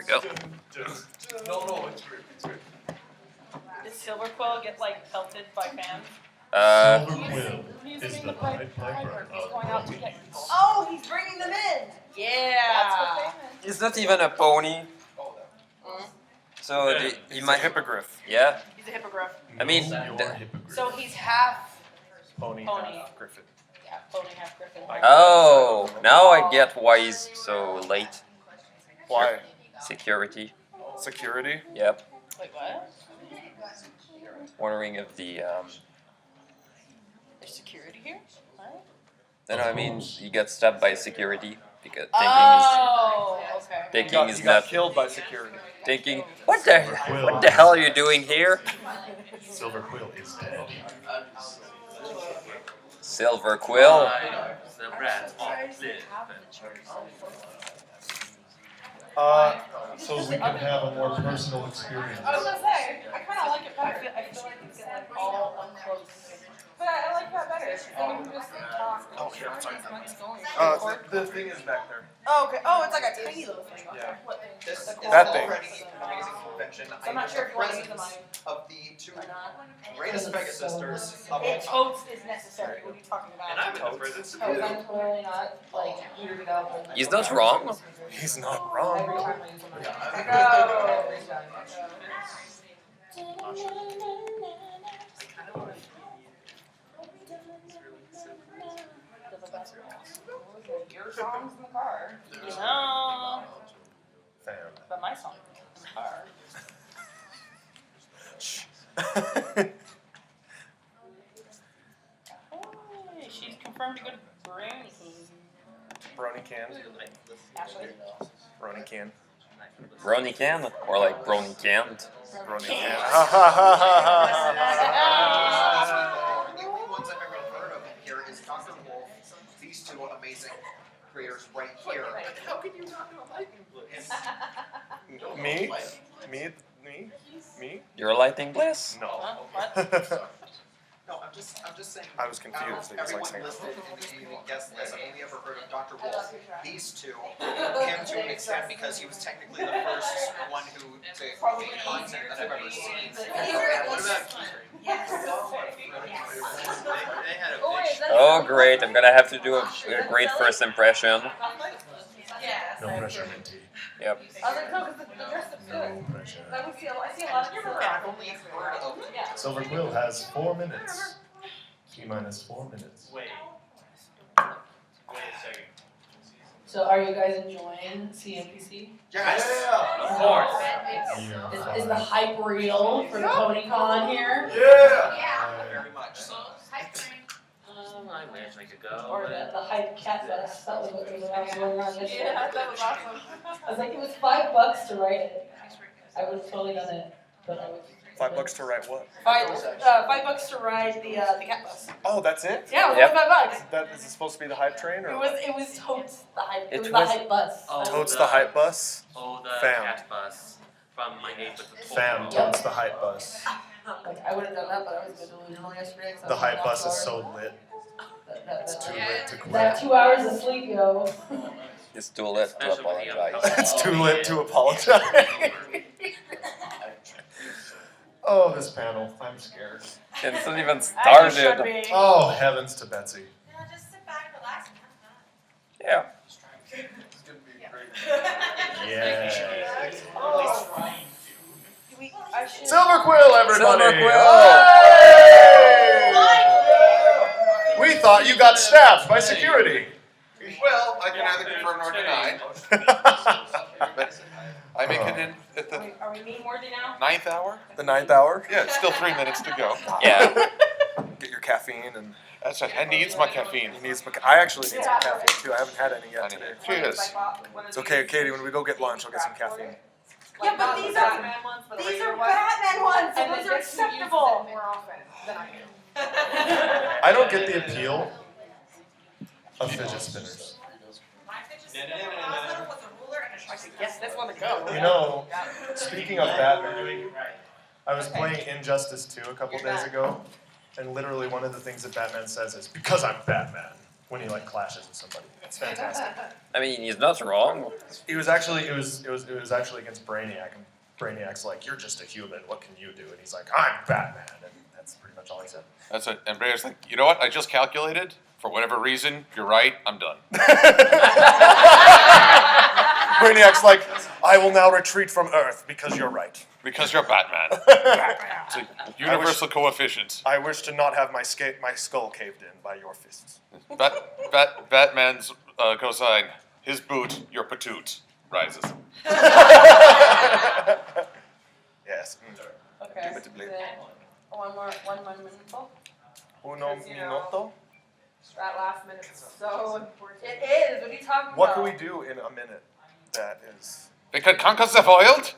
we go. No, it's great. Did Silver Quill get like pelted by fans? Silver Quill He's is using the the Pied Piper. Piper He's of going out to get. Oh, he's bringing them in. Yeah. That's what they meant. He's not even a pony. So he He's might. a hippogriff. Yeah. He's a hippogriff. I mean, Know your the- hippogriff. So he's half Pony. pony. Griffin. Yeah, pony, half griffin. Oh, now I get why he's so late. Why? Security. Security? Yep. Wait, what? Wondering if the There's security here? What? then I mean he got stopped by security because Oh, okay. thinking is He got not killed by security. thinking what the hell are you doing here? Silver Quill is dead. Silver Quill. The rats all live. So we can have a more personal experience. I was gonna say, I kind of like it better. I feel like it's like all up close. But I like that better. Then we can just talk. Oh, here, I'm sorry. Going. The thing is back there. Oh, okay. Oh, it's like a tiny little thing. Yeah. What, This the is cool That little thing. already an amazing convention. So I'm not sure if you want to use the presence mine of the two or not. greatest Mega Sisters of all It time. totes is necessary. What are you talking about? And I'm in the presence of Totes, you. I'm totally not like weirded out. He's not wrong. He's not Every wrong. time I use the mine. Your songs in the car. You know. Fam. But my song in the car. Hey, she's confirmed to go to Brain. Brony can. Ashley. Brony can. Brony can or like Brony can't. Brony can. The only ones I've ever heard of in here is Dr. Wolf, these two amazing creators right here. How can you not know lightning bliss? Me? You're Lightning Bliss? No. What? No, I'm just saying. I was confused that he's like Everyone saying. listed in the guest list, I've only ever heard of Dr. Wolf. These two, him to an extent because he was technically the first one who to make content that I've ever seen. What about Yes. They had a big Oh great, I'm gonna have to do a great first impression. Yes. No pressure, Minty. Yep. I was like, no, because the dress is good. No pressure. I see a lot of people I've only heard of. Yeah. Silver Quill has 4 minutes. T-minus 4 minutes. Wait a second. So are you guys enjoying CMPC? Yes! Of course. Yeah. Is the hype real for the PonyCon here? Yeah! Very much. I wish I could go. Or the hype cat fest? That was what was going on this year. Yeah, that was awesome. I was like, it was $5 to write it. I would have totally done it, but I was. $5 to write what? $5 to ride the cat bus. Oh, that's it? Yeah, it was Yep. only $5. That is it supposed to be the hype train or? It was totes the hype. It It was was- the hype bus. Oh, Totes the hype bus. Oh, the Fam. cat bus from My Name with the Fam, totes the hype bus. Like, I would have done that, but I was a bit delusional yesterday. 'Cause I The was hype not bus is sorry. so lit. It's too That lit to quit. 2 hours of sleep, yo. It's too late to apologize. It's too late to apologize. Oh, this panel. I'm scared. It's not even As you should started. be. Oh, heavens to Betsy. Yeah, just sit back, relax, and Yeah. Yeah. I should. Silver Quill, everybody! Silver Quill! Hey! We thought you got stabbed by security. Well, I can neither confirm nor deny. But I make it in at the Are we meme worthy now? 9th hour. The 9th hour. Yeah, it's still 3 minutes to go. Yeah. Get your caffeine and That's right. I needs my caffeine. he needs. I actually need some caffeine too. I haven't had any yet today. Cheers. It's okay, Katie. When we go get lunch, I'll get some caffeine. Yeah, but these are Batman ones, so And those then are gets to use acceptable. it more often than I do. I don't get the appeal of fidget spinners. Yes, that's one to go. You know, speaking of Batman, I was playing Injustice 2 a couple days ago, and literally one of the things that Batman says is, "Because I'm Batman," when he like clashes with somebody. It's fantastic. I mean, he's not wrong. It was actually against Brainiac, and Brainiac's like, "You're just a human. What can you do?" And he's like, "I'm Batman," and that's pretty much all he said. That's it. And Brainiac's like, you know what? I just calculated. For whatever reason, you're right. I'm done. Brainiac's like, "I will now retreat from Earth because you're right. Because you're Batman. It's a universal coefficient. I wish to not have my skull caved in by your fists." Batman's cosine, his boot, your patoot, rises. Yes. Okay. One more minute. Uno Because, you know, minuto. That last minute is so important. It is. What are you talking about? What can we do in a minute that is... They could conquer the world?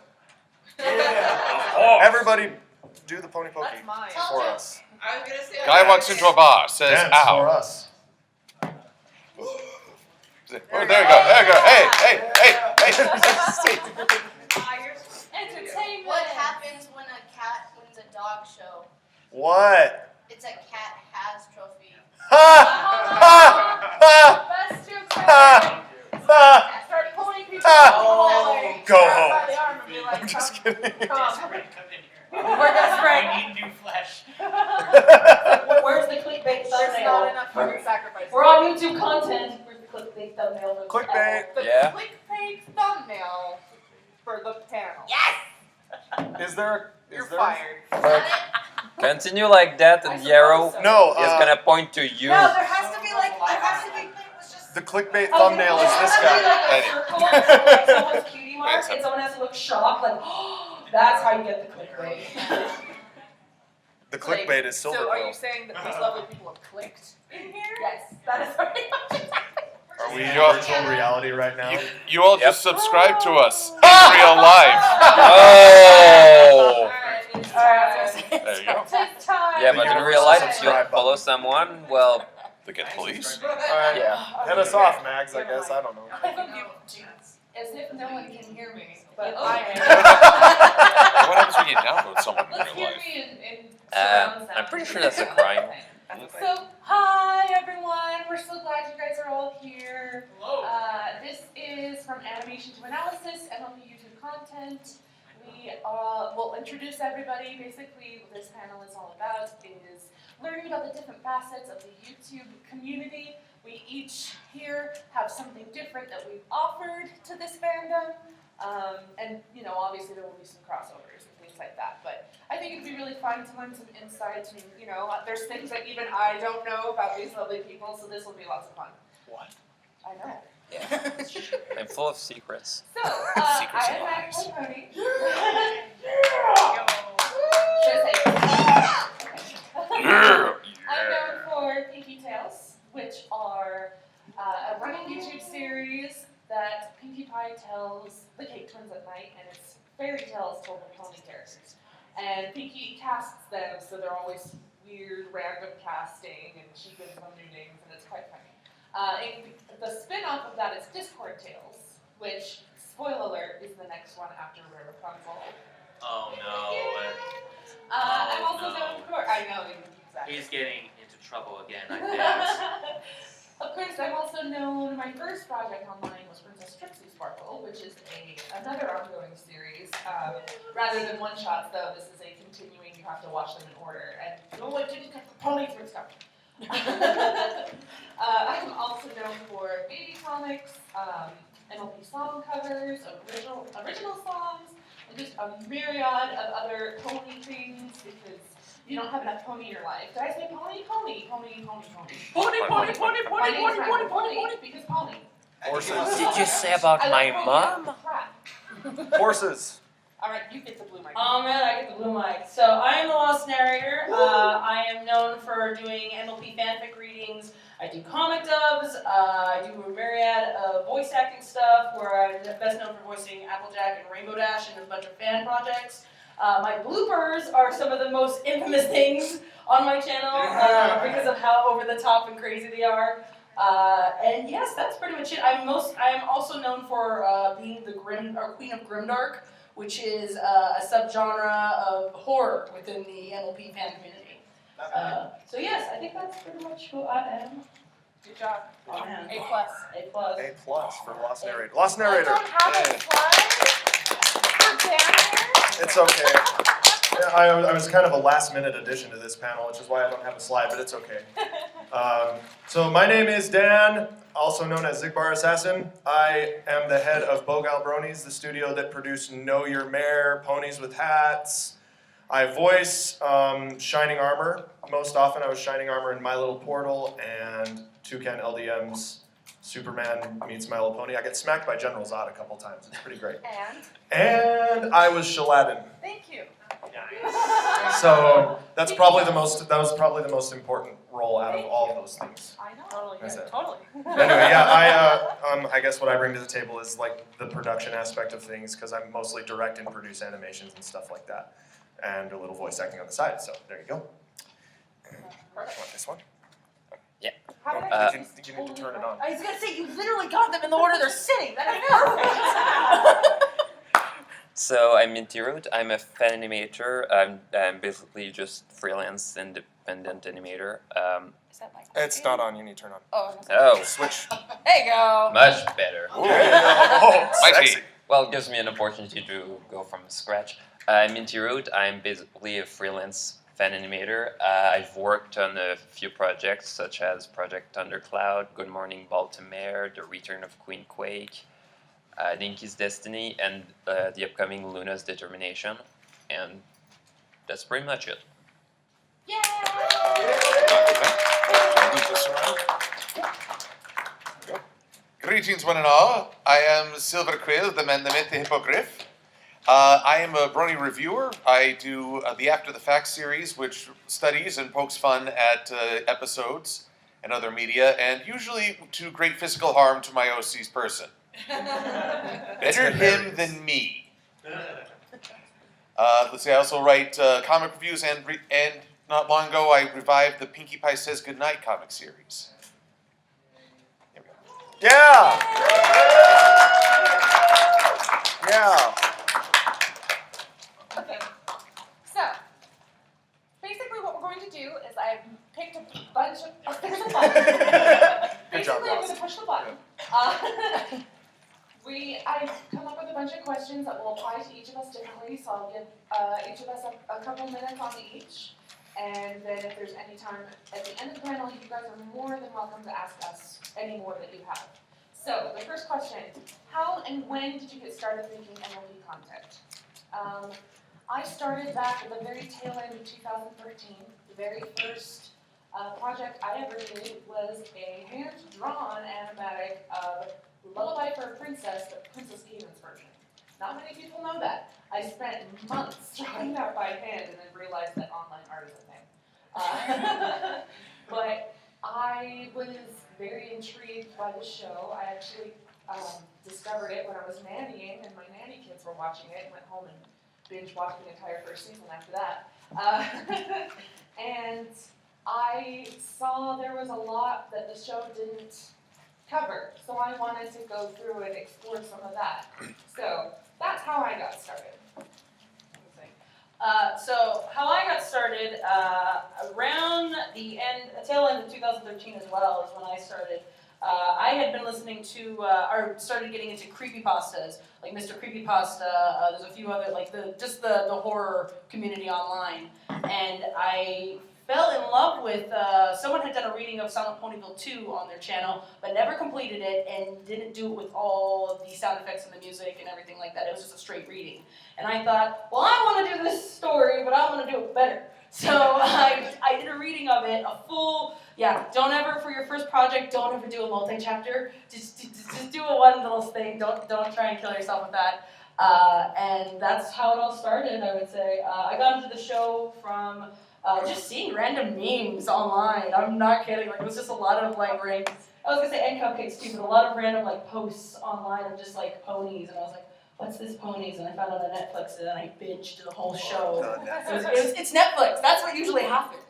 Everybody do the pony pokey That's mine. for us. I was gonna say. Guy walks into a bar, says, Dance for ow. us. Oh, there you go, there you go. Hey. Entertainment. What happens when a cat wins a dog show? What? It's a cat has trophy. Ha! Ha! Best joke Ha! ever. Ha! Start pulling people Ah. out the hallway. Go Grab home. by the arm and be like, I'm just come- kidding. Come on. Come in here. We're desperate. I need new flesh. Where's the clickbait thumbnail? There's not enough human sacrifice. We're on YouTube content. Where's the clickbait thumbnail? Clickbait. The Yeah. clickbait thumbnail for the panel. Yes! Is there... You're fired. Continue like that, and the arrow No, is gonna point to you. No, there has to be like, there has to be, was just. the clickbait thumbnail is this guy. Like a circle, so like someone's cutie mark, and someone has to look shocked, like, oh, that's how you get the clickbait. The clickbait is Silver So are Quill. you saying that these lovely people have clicked in here? Yes, that is very much exactly. Are we in You're- virtual reality right now? You all Yep. just subscribe to us in real life. Oh! There you go. Take time. Yeah, but in real life, if you Subscribe follow someone, well, They get police. Alright, yeah. head us off, Mags, I guess. I don't know. As if no one can hear me. But I What happens when you download someone in Let's real hear life? me in surround sound. I'm pretty sure that's a crime. So, hi everyone. We're so glad you guys are all here. This is from Animation to Analysis, MLP YouTube content. We will introduce everybody. Basically, what this panel is all about is learning about the different facets of the YouTube community. We each here have something different that we've offered to this fandom. And, you know, obviously there will be some crossovers and things like that. But I think it'd be really fun to learn some insights. And, you know, there's things that even I don't know about these lovely people, so this will be lots of fun. What? I know. Yeah. I'm full of secrets. So, Secrets I and am lies. Magpiepony. I'm known for Pinky Tales, which are a running YouTube series that Pinkie Pie tells the Cake Twins at night, and it's fairy tales told by pony characters. And Pinkie casts them, so they're always weird, random casting, and she gives them new names, and it's quite funny. The spin-off of that is Discord Tales, which, spoiler alert, is the next one after Rare Rapunzel. Oh no. I'm also no. known for, I know, exactly. He's getting into trouble again, I bet. Of course, I'm also known, my first project online was Princess Trixie Sparkle, which is another ongoing series. Rather than one-shots, though, this is a continuing, you have to watch them in order. And, oh, I didn't get the ponies mixed up. I'm also known for baby comics, MLP song covers, original songs, and just a myriad of other pony things, because you don't have enough pony in your life. Did I say pony? Pony. Because pony. Horses. Did you say about my mom? Horses. Alright, you get the blue mic. Oh man, I get the blue mic. So I am the Lost Narrator. I am known for doing MLP fanfic readings. I do comic dubs. I do a myriad of voice acting stuff, where I'm best known for voicing Applejack and Rainbow Dash and a bunch of fan projects. My bloopers are some of the most infamous things on my channel because of how over the top and crazy they are. And yes, that's pretty much it. I am also known for being the Queen of Grimdark, which is a subgenre of horror within the MLP fan community. So yes, I think that's pretty much who I am. Good job. Oh, man. A plus. A plus. A plus for Lost Narrator. Lost I Narrator. don't have a slide for down It's okay. Yeah, I was kind of a last-minute addition to this panel, which is why I don't have a slide, but it's okay. So my name is Dan, also known as Xigbarassasin. I am the head of BogyleBronies, the studio that produced Know Your Mare, Ponies with Hats. I voice Shining Armor. Most often I was Shining Armor in My Little Portal and Toucan LDM's Superman Meets My Little Pony. I get smacked by General Zod a couple times. It's pretty great. And I was Shaladin. Thank you. So that was probably the most important role out of all of those things. I know. Totally. That's it. Totally. Anyway, yeah, I guess what I bring to the table is like the production aspect of things because I mostly direct and produce animations and stuff like that, and a little voice acting on the side. So there you go. Want this one? How did I You need to turn it on. I was gonna say you literally got them in the order they're sitting. That is perfect. So I'm Minty. I'm a fan animator. I'm basically just freelance independent animator. Is that my It's not on. You need to turn on. Oh. Oh, Switch. There you go. much better. Oh, sexy. Well, it gives me an opportunity to go from scratch. I'm Minty. I'm basically a freelance fan animator. I've worked on a few projects such as Project Thundercloud, Good Morning Baltimore, The Return of Queen Quake, Dinky's Destiny, and the upcoming Luna's Determination. And that's pretty much it. Yay! Move this around. Greetings, one and all. I am Silver Quill, the man, the myth, the hippogriff. I am a Brony reviewer. I do the After the Fact series, which studies and pokes fun at episodes and other media, and usually to great physical harm to my OC's person. Better him than me. Let's see, I also write comic reviews, and not long ago I revived the Pinkie Pie Says Goodnight comic series. Here we go. Yeah. Yeah. Okay. So, basically what we're going to do is I've picked a bunch of... Oh, there's a button. Good job, Basically, I'm Ross. going to push the button. I've come up with a bunch of questions that will apply to each of us differently, so I'll give each of us a couple minutes on each. And then if there's any time at the end of the panel, you guys are more than welcome to ask us any more that you have. So, the first question, how and when did you get started making MLP content? I started back at the very tail end of 2013. The very first project I ever did was a hand-drawn animatic Lullaby for a Princess, but Princess Caden's version. Not many people know that. I spent months drawing that by hand and then realized that online art is a thing. But I was very intrigued by the show. I actually discovered it when I was nannying, and my nanny kids were watching it and went home and binge watched the entire first season after that. And I saw there was a lot that the show didn't cover, so I wanted to go through and explore some of that. So that's how I got started. So how I got started around the tail end of 2013 as well is when I started. I had been listening to, or started getting into creepypastas, like Mr. Creepypasta. There's a few other, like the horror community online, and I fell in love with. Someone had done a reading of Silent Ponyville 2 on their channel, but never completed it and didn't do it with all of the sound effects and the music and everything like that. It was just a straight reading, and I thought, well, I want to do this story, but I want to do it better. So I did a reading of it, a full. Yeah, don't ever, for your first project, don't ever do a multi-chapter. Just do a one little thing. Don't try and kill yourself with that. And that's how it all started, I would say. I got into the show from just seeing random memes online. I'm not kidding. Like, it was just a lot of, like, I was going to say, and cupcakes too, but a lot of random, like, posts online of just, like, ponies. And I was like, what's this ponies? And I found it on Netflix, and then I binged the whole show. It's Netflix. That's what usually happens.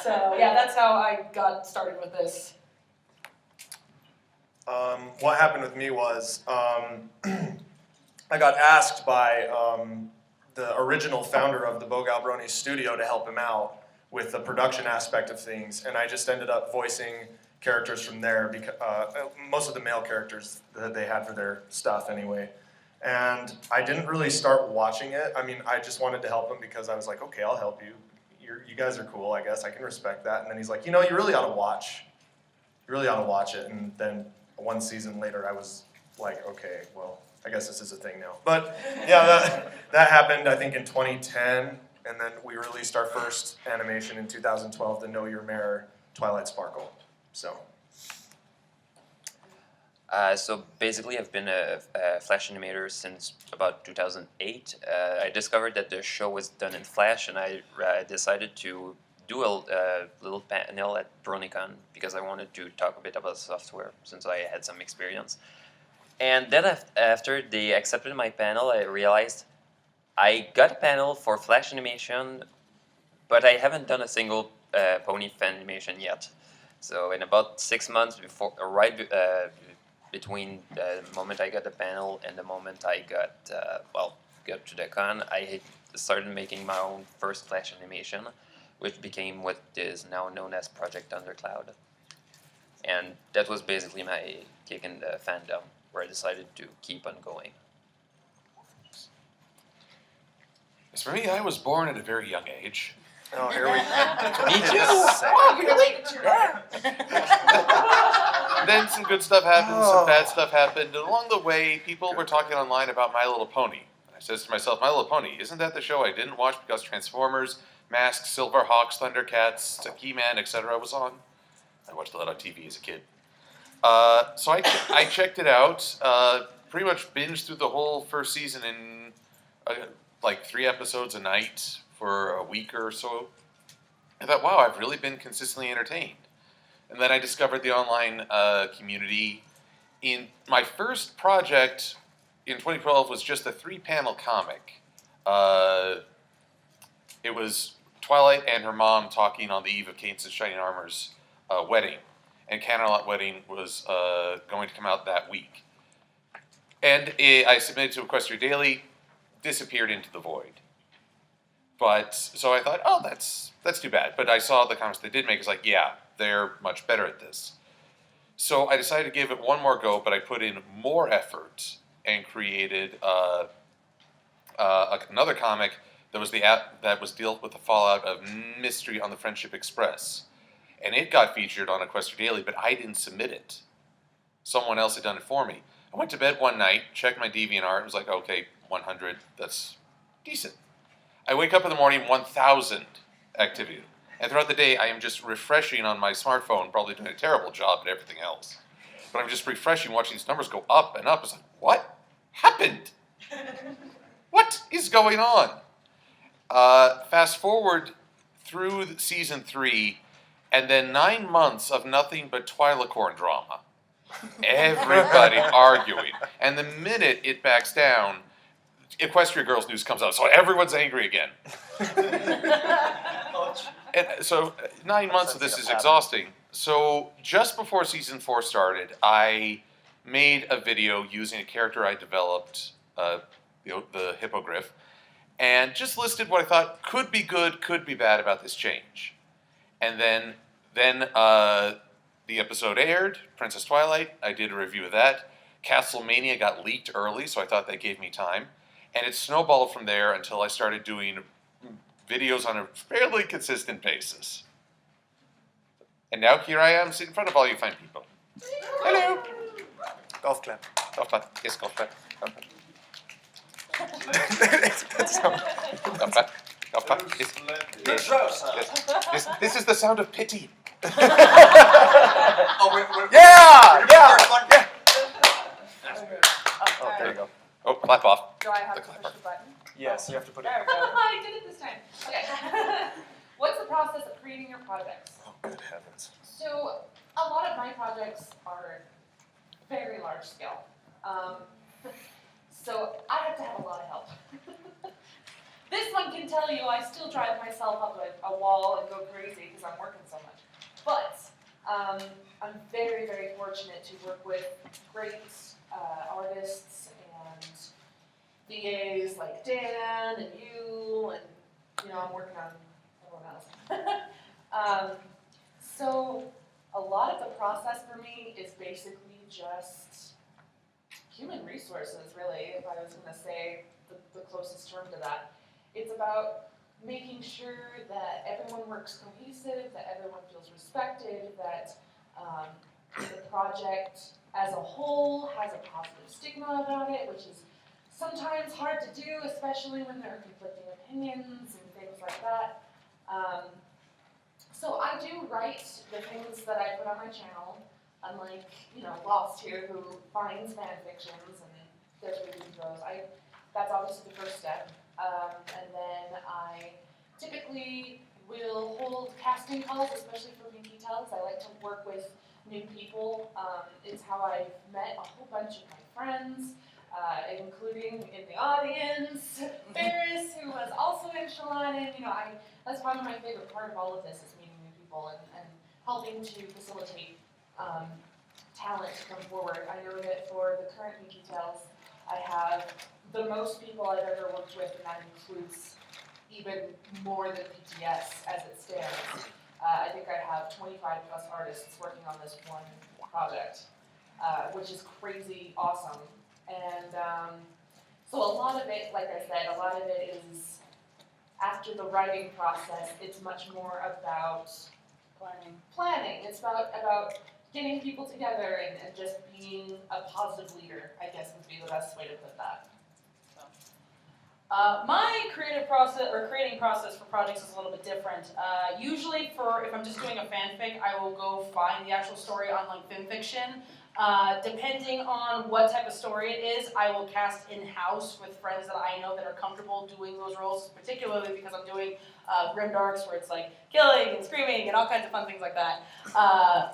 So yeah, that's how I got started with this. What happened with me was I got asked by the original founder of the BogyleBronies studio to help him out with the production aspect of things, and I just ended up voicing characters from there, because most of the male characters that they had for their stuff anyway. And I didn't really start watching it. I mean, I just wanted to help him because I was like, okay, I'll help you. You guys are cool, I guess. I can respect that. And then he's like, you know, you really ought to watch. You really ought to watch it. And then one season later, I was like, okay, well, I guess this is a thing now. But yeah, that happened, I think, in 2010. And then we released our first animation in 2012, the Know Your Mare Twilight Sparkle. So. So basically, I've been a Flash animator since about 2008. I discovered that the show was done in Flash, and I decided to do a little panel at BronyCon because I wanted to talk a bit about software since I had some experience. And then after they accepted my panel, I realized I got a panel for Flash animation, but I haven't done a single pony fan animation yet. So in about 6 months before, between the moment I got the panel and the moment I got to the con, I started making my own first Flash animation, which became what is now known as Project Undercloud. And that was basically my kick in the fandom, where I decided to keep on going. As for me, I was born at a very young age. Oh, here we go. Me too. Oh, you're related to her. Then some good stuff happened, some bad stuff happened, and along the way, people were talking online about My Little Pony. I says to myself, My Little Pony, isn't that the show I didn't watch because Transformers, Mask, Silverhawks, Thundercats, He-Man, etc. was on? I watched a lot on TV as a kid. So I checked it out, pretty much binged through the whole first season in like 3 episodes a night for a week or so. I thought, wow, I've really been consistently entertained. And then I discovered the online community. In my first project in 2012 was just a 3-panel comic. It was Twilight and her mom talking on the eve of Cadence and Shining Armor's wedding. And Candlelight Wedding was going to come out that week. And I submitted to Equestria Daily, disappeared into the void. But, so I thought, oh, that's too bad. But I saw the comments they did make. It's like, yeah, they're much better at this. So I decided to give it one more go, but I put in more effort and created another comic that was dealt with the fallout of Mystery on the Friendship Express. And it got featured on Equestria Daily, but I didn't submit it. Someone else had done it for me. I went to bed one night, checked my DeviantArt, and was like, okay, 100, that's decent. I wake up in the morning, 1,000 activity. And throughout the day, I am just refreshing on my smartphone, probably doing a terrible job at everything else. But I'm just refreshing, watching these numbers go up and up. It's like, what happened? What is going on? Fast forward through season 3, and then 9 months of nothing but Twilacorn drama. Everybody arguing. And the minute it backs down, Equestria Girls News comes out, so everyone's angry again. And so 9 months of this is exhausting. So just before season 4 started, I made a video using a character I developed, the Hippogriff, and just listed what I thought could be good, could be bad about this change. And then the episode aired, Princess Twilight. I did a review of that. Castlemania got leaked early, so I thought that gave me time. And it snowballed from there until I started doing videos on a fairly consistent basis. And now here I am sitting in front of all you fine people. Hello. Golf clap. Golf clap. Yes, golf clap. Golf clap. It's a good sound. Golf clap. Golf clap. Yes. Good show, son. Yes. This is the sound of pity. Oh, Yeah! Oh, there you go. Oh, clap off. Do I have The to push clapper. the button? Yes, you have to put it. There we go. I did it this time. Okay. What's the process of creating your projects? Oh, good heavens. So, a lot of my projects are very large scale. So, I have to have a lot of help. This one can tell you I still drive myself up a wall and go crazy because I'm working so much. But I'm very, very fortunate to work with great artists and VAs like Dan and you, and I'm working on everyone else. So a lot of the process for me is basically just human resources, really, if I was going to say the closest term to that. It's about making sure that everyone works cohesive, that everyone feels respected, that the project as a whole has a positive stigma about it, which is sometimes hard to do, especially when there are conflicting opinions and things like that. So I do write the things that I put on my channel, unlike, Lost here, who finds fan fictions and does reviews of those. That's obviously the first step. And then I typically will hold casting calls, especially for Minty Tells. I like to work with new people. It's how I've met a whole bunch of my friends, including in the audience, Ferris, who was also in Shalana. That's probably my favorite part of all of this is meeting new people and helping to facilitate talent to come forward. I know that for the current Minty Tells, I have the most people I've ever worked with, and that includes even more than PTS as it stands. I think I have 25 plus artists working on this one project, which is crazy awesome. And so a lot of it, like I said, a lot of it is after the writing process, it's much more about planning. It's about getting people together and just being a positive leader, I guess would be the best way to put that. My creative process or creating process for projects is a little bit different. Usually if I'm just doing a fanfic, I will go find the actual story on like FimFiction. Depending on what type of story it is, I will cast in-house with friends that I know that are comfortable doing those roles, particularly because I'm doing grimdarks where it's like killing and screaming and all kinds of fun things like that.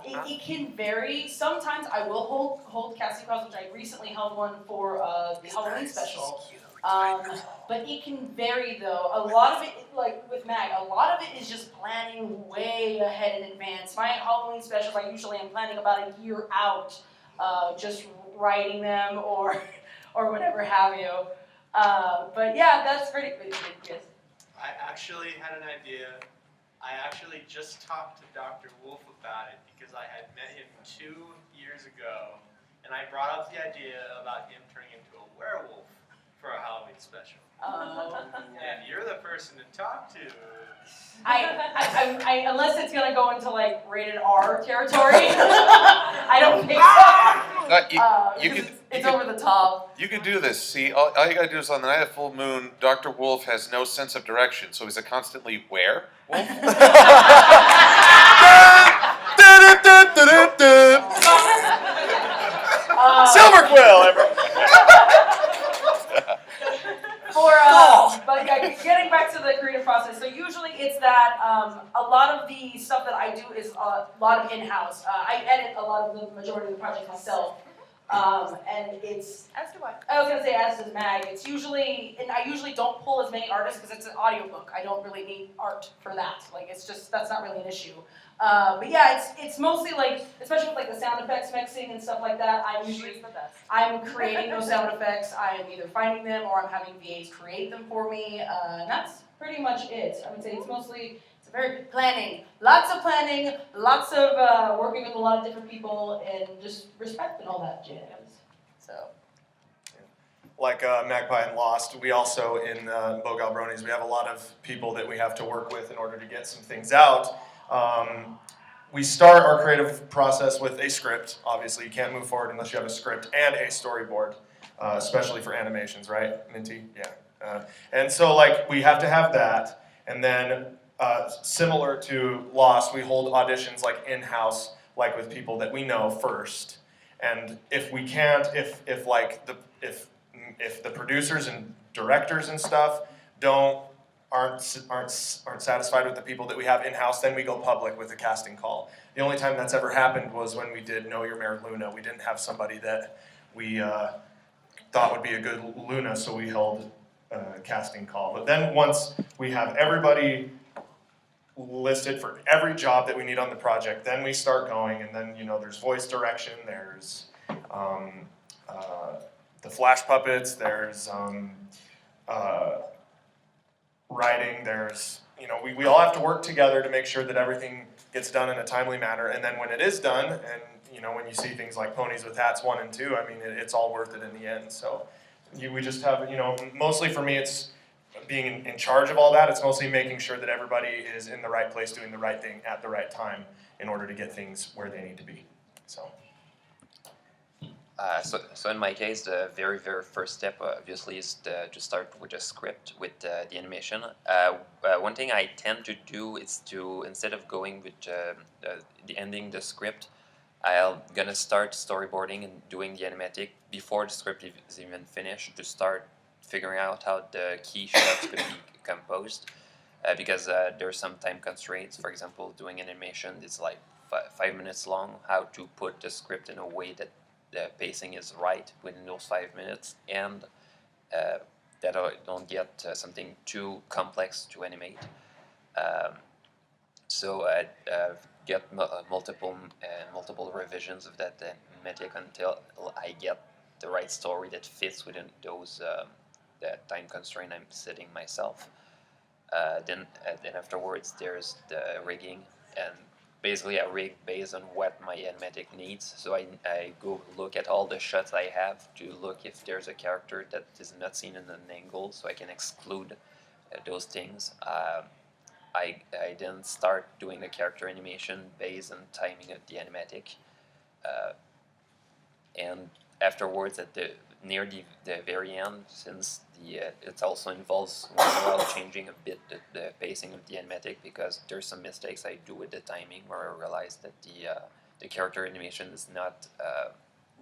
It can vary. Sometimes I will hold casting calls, which I recently held one for the Halloween special. But it can vary though. A lot of it, like with Mag, a lot of it is just planning way ahead in advance. My Halloween specials, I usually am planning about a year out, just writing them or whatever have you. But yeah, that's pretty good. Yes. I actually had an idea. I actually just talked to Dr. Wolf about it because I had met him 2 years ago, and I brought up the idea about him turning into a werewolf for a Halloween special. And you're the person to talk to. I unless it's gonna go into like rated R territory, I don't think so. It's over the top. You can do this. See, all you gotta do is on the night of full moon, Dr. Wolf has no sense of direction, so he's a constantly where wolf. Silver Quill, everyone. But yeah, getting back to the creative process, so usually it's that a lot of the stuff that I do is a lot of in-house. I edit a lot of the majority of the project myself, and it's. As do I. I was gonna say as does Mag. It's usually, and I usually don't pull as many artists because it's an audiobook. I don't really need art for that. Like it's just that's not really an issue. But yeah, it's mostly like, especially with like the sound effects mixing and stuff like that. I'm creating those sound effects. I'm either finding them or I'm having VAs create them for me. And that's pretty much it. I would say it's very planning, lots of working with a lot of different people and just respect and all that jazz. So. Like Magpie and Lost, we also in BogyleBronies, we have a lot of people that we have to work with in order to get some things out. We start our creative process with a script. Obviously, you can't move forward unless you have a script and a storyboard, especially for animations, right, Minty? Yeah. And so, like, we have to have that, and then similar to Lost, we hold auditions like in-house, like with people that we know first. And if we can't, if the producers and directors and stuff aren't satisfied with the people that we have in-house, then we go public with a casting call. The only time that's ever happened was when we did Know Your Mare Luna. We didn't have somebody that we thought would be a good Luna, so we held a casting call. But then once we have everybody listed for every job that we need on the project, then we start going, and then there's voice direction, there's the flash puppets, there's writing, there's we all have to work together to make sure that everything gets done in a timely manner. And then when it is done, and when you see things like Ponies with Hats 1 and 2, I mean, it's all worth it in the end. So we just have, mostly for me, it's being in charge of all that. It's mostly making sure that everybody is in the right place, doing the right thing at the right time in order to get things where they need to be. So in my case, the very first step obviously is to start with a script with the animation. One thing I tend to do is to, instead of going with ending the script, I'm gonna start storyboarding and doing the animatic before the script is even finished, to start figuring out how the key shots could be composed, because there's some time constraints. For example, doing animation is like 5 minutes long. How to put the script in a way that the pacing is right within those 5 minutes, and that I don't get something too complex to animate. So I get multiple revisions of that animatic until I get the right story that fits within those that time constraint I'm setting myself. Then afterwards there's the rigging, and basically I rig based on what my animatic needs. So I go look at all the shots I have to look if there's a character that is not seen in an angle, so I can exclude those things. I then start doing the character animation based on timing of the animatic, and afterwards near the very end, since it also involves once in a while changing a bit the pacing of the animatic, because there's some mistakes I do with the timing where I realize that the character animation is not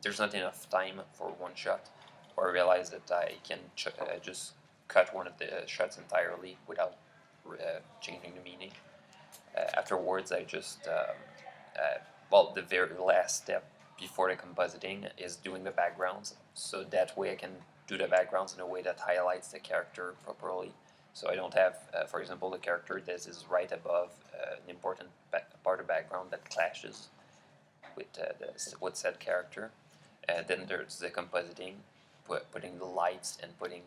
there's not enough time for one shot, or I realize that I can just cut one of the shots entirely without changing the meaning. Afterwards I just the very last step before the compositing is doing the backgrounds, so that way I can do the backgrounds in a way that highlights the character properly. So I don't have, for example, the character that is right above an important part of background that clashes with said character. Then there's the compositing, putting the lights and putting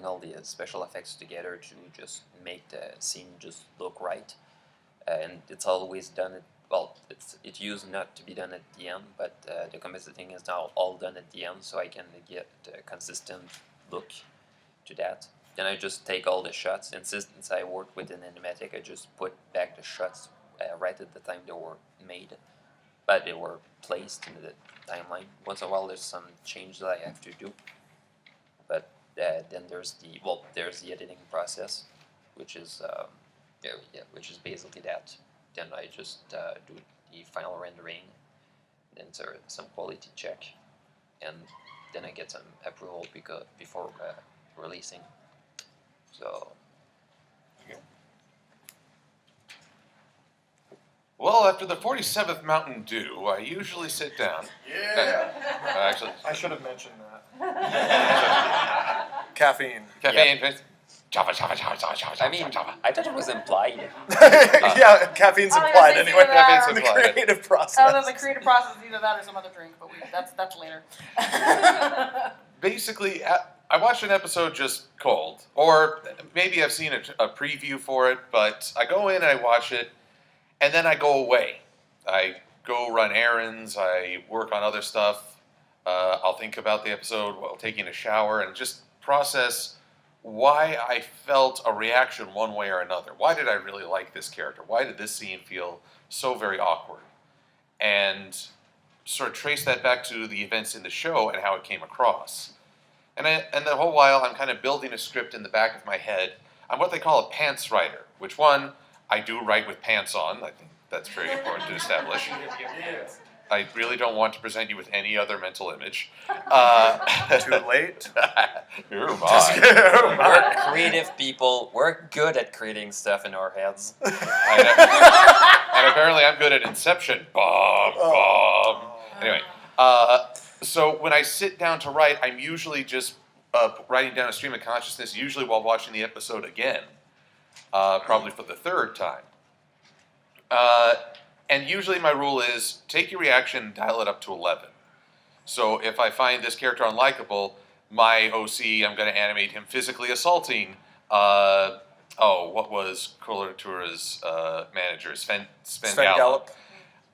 all the special effects together to just make the scene just look right. And it's always done it used not to be done at the end, but the compositing is now all done at the end, so I can get a consistent look to that. Then I just take all the shots, and since I work with an animatic, I just put back the shots right at the time they were made, but they were placed in the timeline. Once in a while there's some change that I have to do, but then there's the editing process, which is basically that. Then I just do the final rendering, then some quality check, and then I get some approval before releasing. So. Well, after the 47th Mountain Dew, I usually sit down. yeah, Actually, I should have mentioned that. Caffeine. caffeine. Java. I mean, I thought it was implied. Yeah, caffeine's I was implied gonna say anyway. that. In the Implied. creative process. Other than the creative process, either that or some other drink, but that's later. Basically, I watched an episode just cold, or maybe I've seen a preview for it, but I go in and I watch it, and then I go away. I go run errands, I work on other stuff, I'll think about the episode while taking a shower, and just process why I felt a reaction one way or another. Why did I really like this character? Why did this scene feel so very awkward? And sort of trace that back to the events in the show and how it came across. And the whole while I'm kind of building a script in the back of my head. I'm what they call a pants writer, which one, I do write with pants on. I think that's very important to establish. I really don't want to present you with any other mental image. Too late. You're Just mine. kidding. Oh, my. We're creative people. We're good at creating stuff in our heads. And apparently I'm good at Inception. Bomb. Anyway, so when I sit down to write, I'm usually just writing down a stream of consciousness, usually while watching the episode again, probably for the third time. And usually my rule is take your reaction and dial it up to 11. So if I find this character unlikable, my OC, I'm going to animate him physically assaulting what was Coulatura's manager, Sven Sven Gallop. Gallop.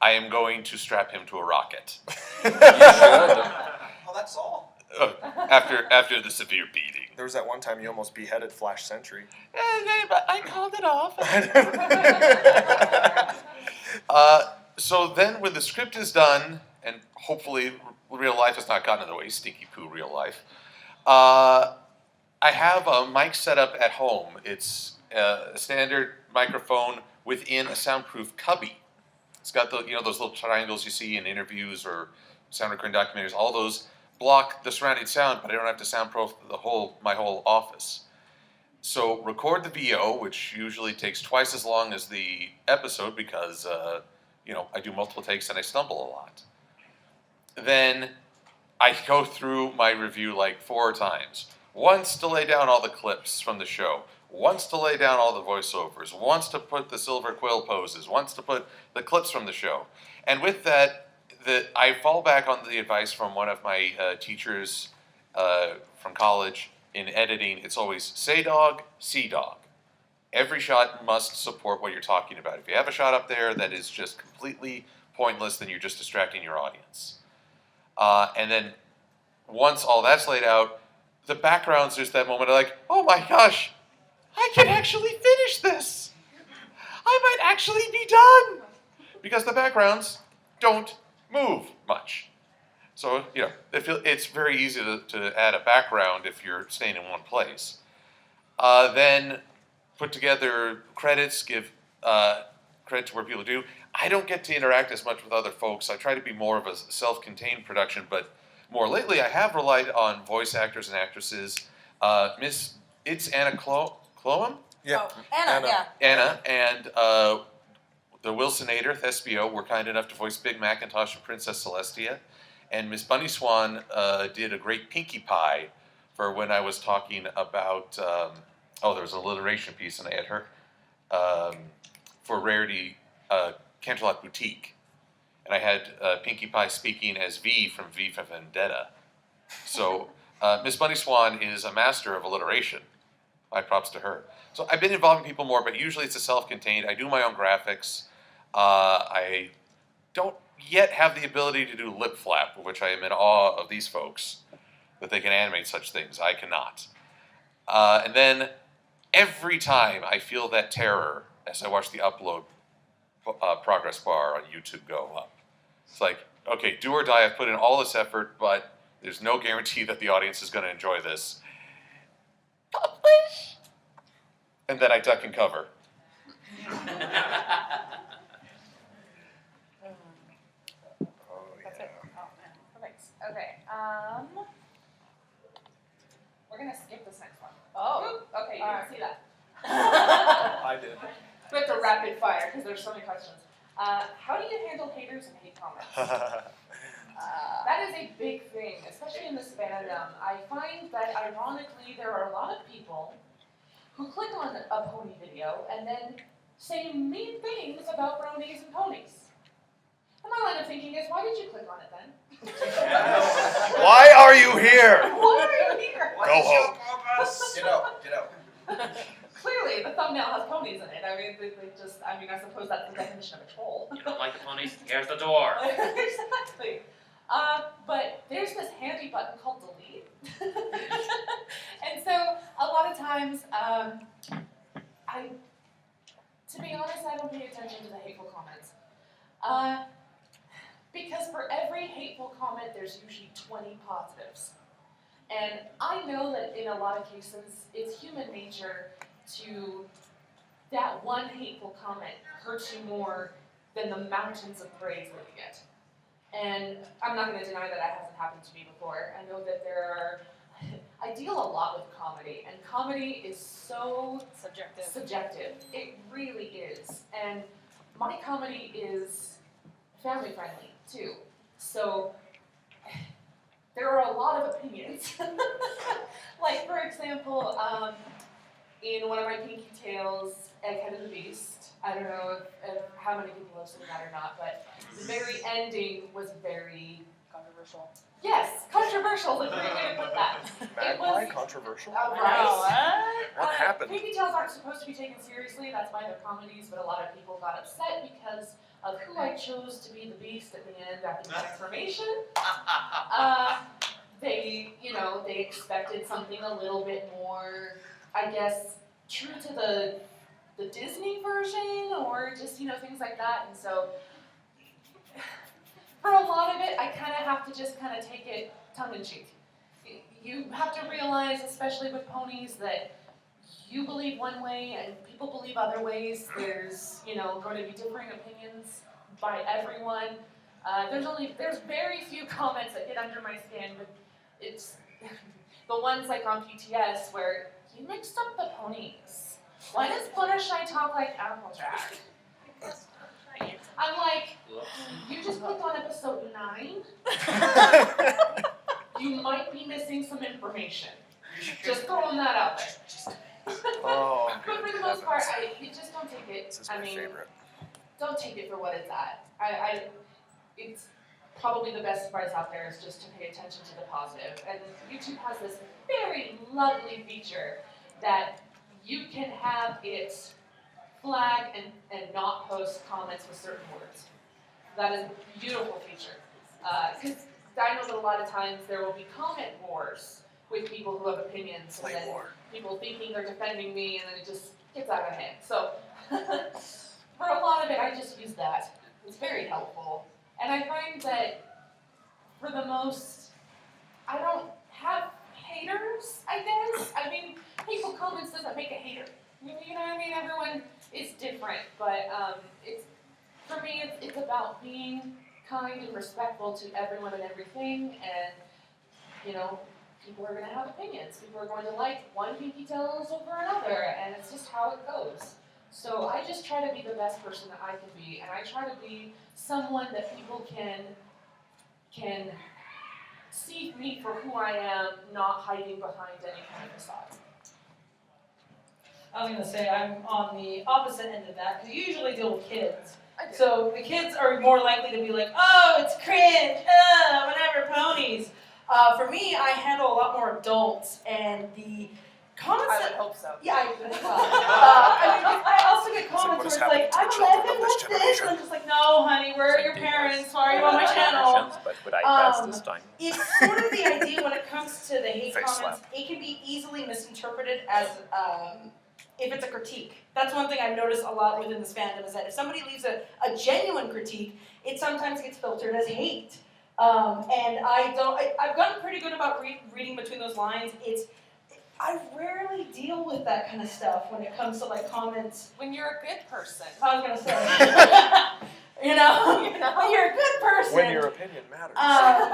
I am going to strap him to a rocket. You should. Oh, that's all. After the severe beating. There was that one time you almost beheaded Flash Sentry. But I called it off. So then when the script is done, and hopefully real life has not gotten in the way, stinky poo real life, I have a mic set up at home. It's a standard microphone within a soundproof cubby. It's got those little triangles you see in interviews or sound recording documentaries. All those block the surrounding sound, but I don't have to soundproof my whole office. So record the VO, which usually takes twice as long as the episode because I do multiple takes and I stumble a lot. Then I go through my review like 4 times. Once to lay down all the clips from the show. Once to lay down all the voiceovers. Once to put the silver quill poses. Once to put the clips from the show. And with that, I fall back on the advice from one of my teachers from college in editing. It's always say dog, see dog. Every shot must support what you're talking about. If you have a shot up there that is just completely pointless, then you're just distracting your audience. And then once all that's laid out, the backgrounds, there's that moment of like, oh my gosh, I can actually finish this. I might actually be done. Because the backgrounds don't move much. So, it's very easy to add a background if you're staying in one place. Then put together credits, give credit to where people do. I don't get to interact as much with other folks. I try to be more of a self-contained production, but more lately I have relied on voice actors and actresses. It's Anna Cloam? Yeah. Oh, Anna, yeah. Anna and the Wilsonator, Thespio, were kind enough to voice Big Macintosh and Princess Celestia. And Miss Bunny Swan did a great Pinkie Pie for when I was talking about, there was an alliteration piece and I had her, for Rarity Canterlot Boutique. And I had Pinkie Pie speaking as V from V for Vendetta. So Miss Bunny Swan is a master of alliteration. My props to her. So I've been involving people more, but usually it's a self-contained. I do my own graphics. I don't yet have the ability to do lip flap, which I am in awe of these folks, that they can animate such things. I cannot. And then every time I feel that terror as I watch the upload progress bar on YouTube go up. It's like, okay, do or die, I've put in all this effort, but there's no guarantee that the audience is going to enjoy this. Publish! And then I duck and cover. That's it. Oh man. Perfect. Okay. We're gonna skip this next one. Oh. Okay, you didn't see that. I did. We have to rapid fire because there's so many questions. How do you handle haters and hate comments? That is a big thing, especially in this fandom. I find that ironically there are a lot of people who click on a pony video and then say mean things about bronies and ponies. And my line of thinking is, why did you click on it then? Why are you here? Why are you here? Go home. Get out. Clearly, the thumbnail has ponies in it. I mean, I suppose that's the definition of a troll. You don't like the ponies? Here's the door. Exactly. But there's this handy button called delete. And so a lot of times, to be honest, I don't pay attention to the hateful comments. Because for every hateful comment, there's usually 20 positives. And I know that in a lot of cases, it's human nature to, that one hateful comment hurts you more than the mountains of praise that you get. And I'm not going to deny that hasn't happened to me before. I know that I deal a lot with comedy, and comedy is so subjective. It really is. And my comedy is family friendly too. So there are a lot of opinions. Like, for example, in one of my Pinky Tales, Egghead and the Beast, I don't know if how many people have seen that or not, but the very ending was very Controversial. Yes, controversial is a great way to put that. Magpie controversial? Right. What happened? Pigtails aren't supposed to be taken seriously, that's why they're comedies, but a lot of people got upset because of who I chose to be the beast at the end after the transformation. They expected something a little bit more, I guess, true to the Disney version, or just, things like that, and so for a lot of it, I kind of have to just kind of take it tongue-in-cheek. You have to realize, especially with ponies, that you believe one way and people believe other ways. There's, going to be differing opinions by everyone. There's very few comments that get under my skin, but it's the ones like on PTS where you mixed up the ponies. Why does Fluttershy talk like Applejack? I'm like, you just clicked on episode 9. You might be missing some information. Just throwing that out there. Oh, but for the most part, you just don't take it. This is my favorite. Don't take it for what it's at. It's probably the best advice out there is just to pay attention to the positive. And YouTube has this very lovely feature that you can have it flag and not post comments with certain words. That is a beautiful feature. Because I know that a lot of times there will be comment wars with people who have opinions, and then people thinking they're defending me, and then it just gets out of hand. So for a lot of it, I just use that. It's very helpful. And I find that for the most, I don't have haters, I guess. I mean, hateful comments doesn't make a hater. You know what I mean? Everyone is different, but for me, it's about being kind and respectful to everyone and everything, and people are going to have opinions. People are going to like one Pinky Tails over another, and it's just how it goes. So I just try to be the best person that I can be, and I try to be someone that people can see me for who I am, not hiding behind any kind of facade. I was going to say, I'm on the opposite end of that, because you usually deal with kids. So the kids are more likely to be like, oh, it's cringe, whatever, ponies. For me, I handle a lot more adults, and the comments I would hope so. Yeah, I also get comments where it's like, I'm 11, what's this? And I'm just like, no, honey, where are your parents? Why are you on my channel? But would I pass this time? It's sort of the idea when it comes to the hate comments, it can be easily misinterpreted as if it's a critique. That's one thing I've noticed a lot within this fandom, is that if somebody leaves a genuine critique, it sometimes gets filtered as hate. And I've gotten pretty good about reading between those lines. I rarely deal with that kind of stuff when it comes to comments. When you're a good person. I was gonna say, when you're a good person. When your opinion matters. No,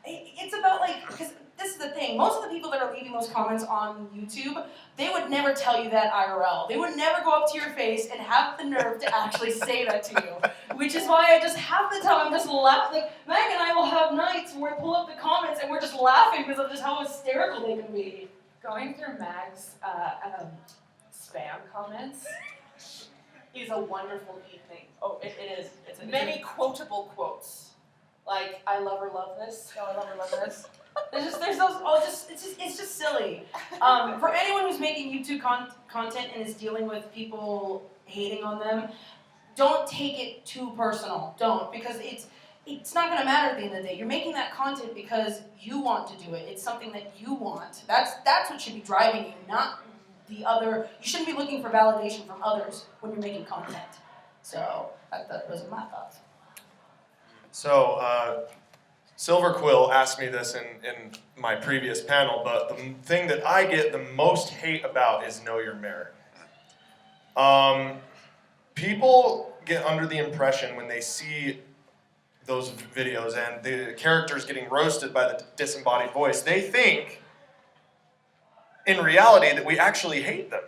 it's about because this is the thing. Most of the people that are leaving those comments on YouTube, they would never tell you that IRL. They would never go up to your face and have the nerve to actually say that to you. Which is why I just half the time I'm just laughing. Meg and I will have nights where we pull up the comments and we're just laughing because of just how hysterical they can be. Going through Mag's spam comments is a wonderful evening. Oh, it is. It's Many quotable quotes. Like, I love her, love this. Oh, I love her, love this. There's those, it's just silly. For anyone who's making YouTube content and is dealing with people hating on them, don't take it too personal. Don't, because it's not going to matter at the end of the day. You're making that content because you want to do it. It's something that you want. That's what should be driving you, not the other. You shouldn't be looking for validation from others when you're making content. So those are my thoughts. So, Silver Quill asked me this in my previous panel, but the thing that I get the most hate about is know your merit. People get under the impression when they see those videos and the characters getting roasted by the disembodied voice, they think, in reality, that we actually hate them.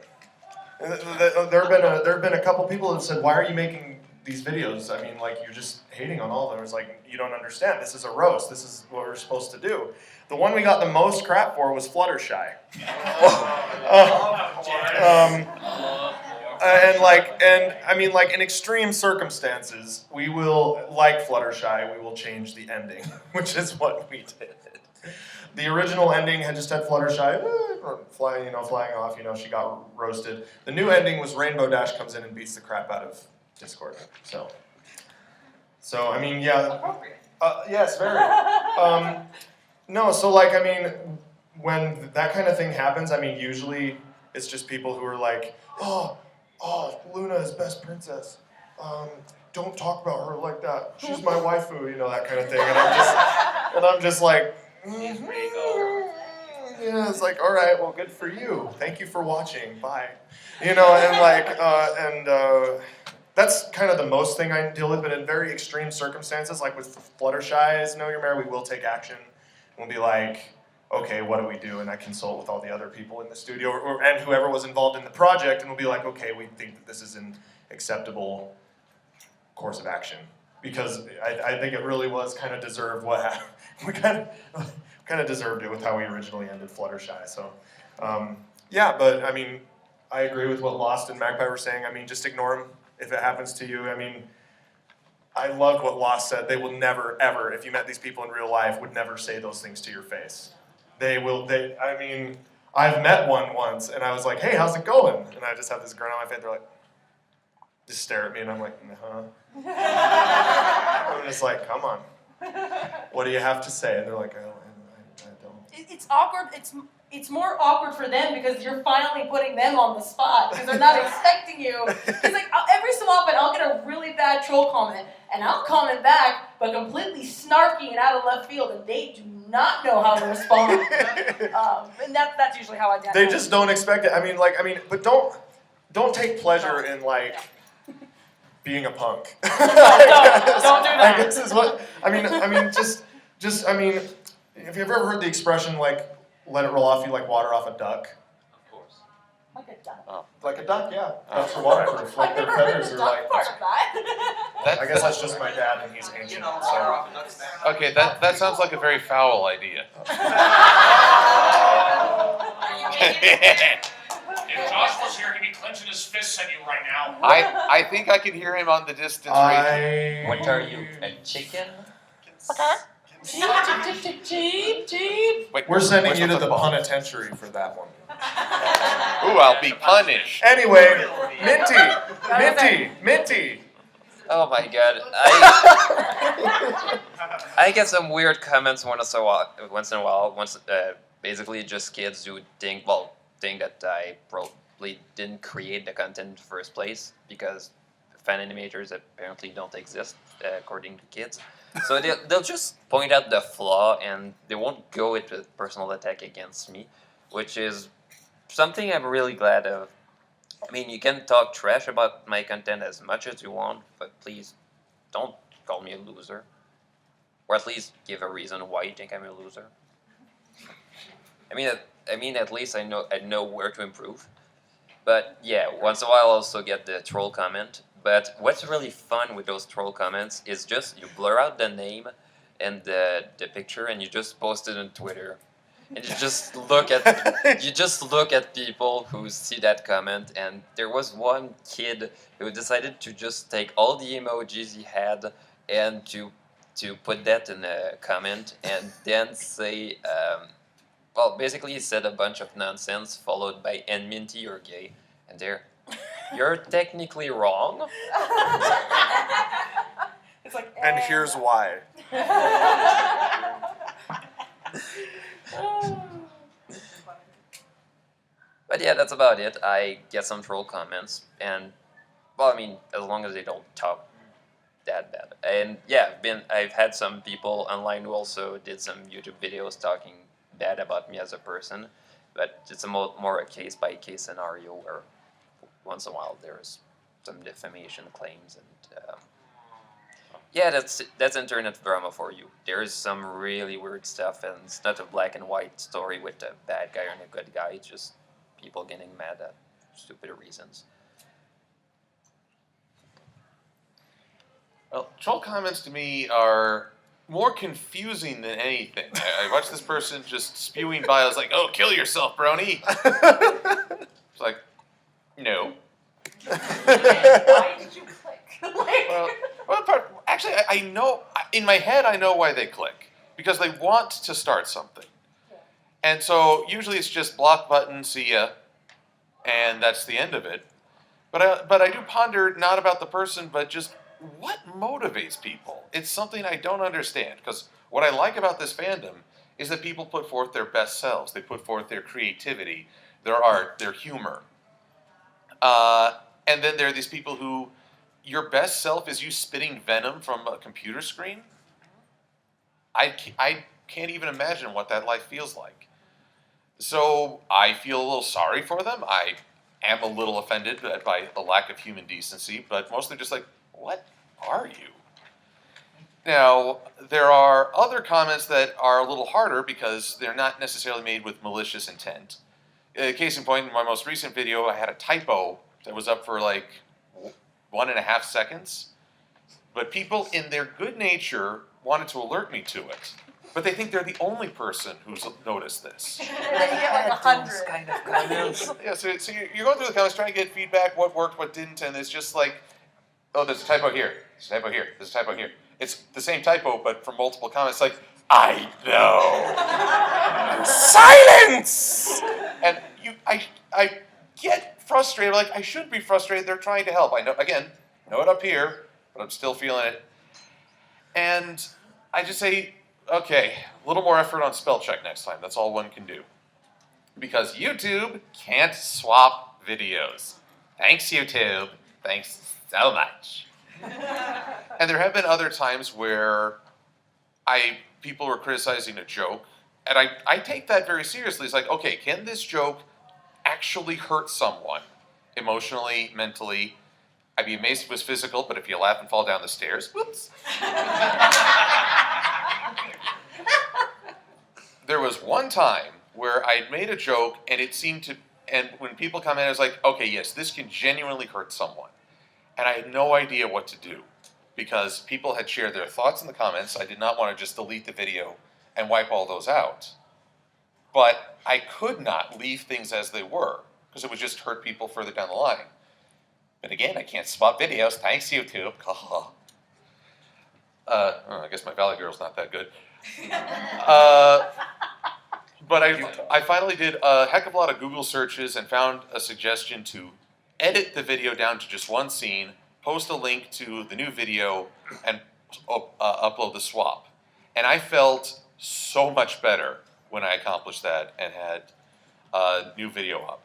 There have been a couple people that said, why are you making these videos? I mean, you're just hating on all of them. It's like, you don't understand. This is a roast. This is what we're supposed to do. The one we got the most crap for was Fluttershy. and I mean, like in extreme circumstances, we will, like Fluttershy, we will change the ending, which is what we did. The original ending had just had Fluttershy flying off. She got roasted. The new ending was Rainbow Dash comes in and beats the crap out of Discord. So I mean, yeah. Appropriate. Yes, very. No, so like, I mean, when that kind of thing happens, I mean, usually it's just people who are like, oh, Luna is best princess. Don't talk about her like that. She's my waifu, that kind of thing. And I'm just like, yeah, it's like, all right, well, good for you. Thank you for watching. Bye. And like, that's kind of the most thing I deal with, but in very extreme circumstances, like with Fluttershy's Know Your Mare, we will take action. We'll be like, okay, what do we do? And I consult with all the other people in the studio and whoever was involved in the project, and we'll be like, okay, we think that this is an acceptable course of action. Because I think it really was kind of deserved what happened. We kind of deserved it with how we originally ended Fluttershy. So, yeah, but I mean, I agree with what Lost and Magpie were saying. I mean, just ignore them if it happens to you. I mean, I loved what Lost said. They will never, ever, if you met these people in real life, would never say those things to your face. I mean, I've met one once, and I was like, hey, how's it going? And I just have this grin on my face. They're like, just stare at me, and I'm like, I'm just like, come on. What do you have to say? And they're like, I don't. It's awkward. It's more awkward for them because you're finally putting them on the spot because they're not expecting you. It's like every so often I'll get a really bad troll comment and I'll comment back, but completely snarky and out of left field, and they do not know how to respond. And that's usually how I get. They just don't expect it. I mean, but don't take pleasure in like being a punk. Don't do that. I guess is what I mean. I mean, have you ever heard the expression like, let it roll off you like water off a duck? Of course. Like a duck. Oh. Like a duck, yeah. That's for waterproof. Like their feathers are like. Part of that. That, I guess that's just my dad, and he's ancient. So. okay, that sounds like a very foul idea. If Josh was here, he'd be clenching his fists at you right now. I think I can hear him on the distance range. What are you, a chicken? Jeep. Wait, We're sending where's you to the football? penitentiary for that one. Ooh, I'll be punished. Anyway, Minty. Oh my god. I get some weird comments once in a while. Basically just kids who think that I probably didn't create the content in the first place because fan animators apparently don't exist according to kids. So they'll just point out the flaw and they won't go into personal attack against me, which is something I'm really glad of. I mean, you can talk trash about my content as much as you want, but please don't call me a loser. Or at least give a reason why you think I'm a loser. I mean, at least I know where to improve. But yeah, once in a while I'll also get the troll comment. But what's really fun with those troll comments is just you blur out the name and the picture and you just post it on Twitter. And you just look at people who see that comment, and there was one kid who decided to just take all the emojis he had and to put that in a comment and then say basically he said a bunch of nonsense followed by "and Minty, you're gay," and there. You're technically wrong. It's like, And here's why. But yeah, that's about it. I get some troll comments, and well, I mean, as long as they don't talk that bad. And yeah, I've had some people online who also did some YouTube videos talking bad about me as a person, but it's more a case-by-case scenario where once in a while there's some defamation claims, and yeah, that's internet drama for you. There's some really weird stuff, and it's not a black and white story with a bad guy and a good guy. It's just people getting mad at stupid reasons. Well, troll comments to me are more confusing than anything. I watched this person just spewing by. I was like, "Oh, kill yourself, Brony." It's like, no. Why did you click? Actually, I know, in my head, I know why they click. Because they want to start something. And so usually it's just block button, see ya, and that's the end of it. But I do ponder not about the person, but just what motivates people. It's something I don't understand. Because what I like about this fandom is that people put forth their best selves. They put forth their creativity, their art, their humor. And then there are these people who, your best self is you spitting venom from a computer screen? I can't even imagine what that life feels like. So I feel a little sorry for them. I am a little offended by the lack of human decency, but mostly just like, what are you? Now, there are other comments that are a little harder because they're not necessarily made with malicious intent. Case in point, in my most recent video, I had a typo that was up for like 1.5 seconds. But people, in their good nature, wanted to alert me to it. But they think they're the only person who's noticed this. And then you get like 100. Kind of comments. Yeah, so you're going through the comments trying to get feedback, what worked, what didn't, and it's just like, oh, there's a typo here, there's a typo here, there's a typo here. It's the same typo, but from multiple comments, like, I know. Silence! And I get frustrated, like, I shouldn't be frustrated, they're trying to help. I know, again, know it up here, but I'm still feeling it. And I just say, okay, a little more effort on spell check next time. That's all one can do. Because YouTube can't swap videos. Thanks, YouTube. Thanks so much. And there have been other times where people were criticizing a joke, and I take that very seriously. It's like, okay, can this joke actually hurt someone emotionally, mentally? I'd be amazed if it was physical, but if you laugh and fall down the stairs, whoops. There was one time where I'd made a joke and it seemed to, and when people commented, I was like, okay, yes, this can genuinely hurt someone. And I had no idea what to do because people had shared their thoughts in the comments. I did not want to just delete the video and wipe all those out. But I could not leave things as they were because it would just hurt people further down the line. But again, I can't swap videos. Thanks, YouTube. I guess my Valley Girl's not that good. But I finally did a heck of a lot of Google searches and found a suggestion to edit the video down to just one scene, post a link to the new video, and upload the swap. And I felt so much better when I accomplished that and had a new video up.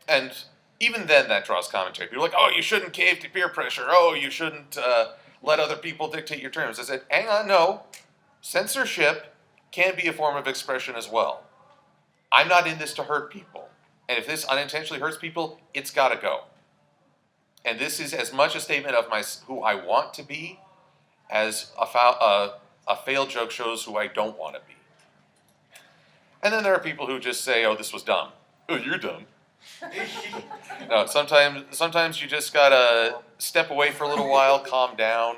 And even then, that draws commentary. People are like, oh, you shouldn't cave to peer pressure. Oh, you shouldn't let other people dictate your terms. I said, hang on, no. Censorship can be a form of expression as well. I'm not in this to hurt people. And if this unintentionally hurts people, it's got to go. And this is as much a statement of who I want to be as a failed joke shows who I don't want to be. And then there are people who just say, oh, this was dumb. Oh, you're dumb. No, sometimes you just gotta step away for a little while, calm down,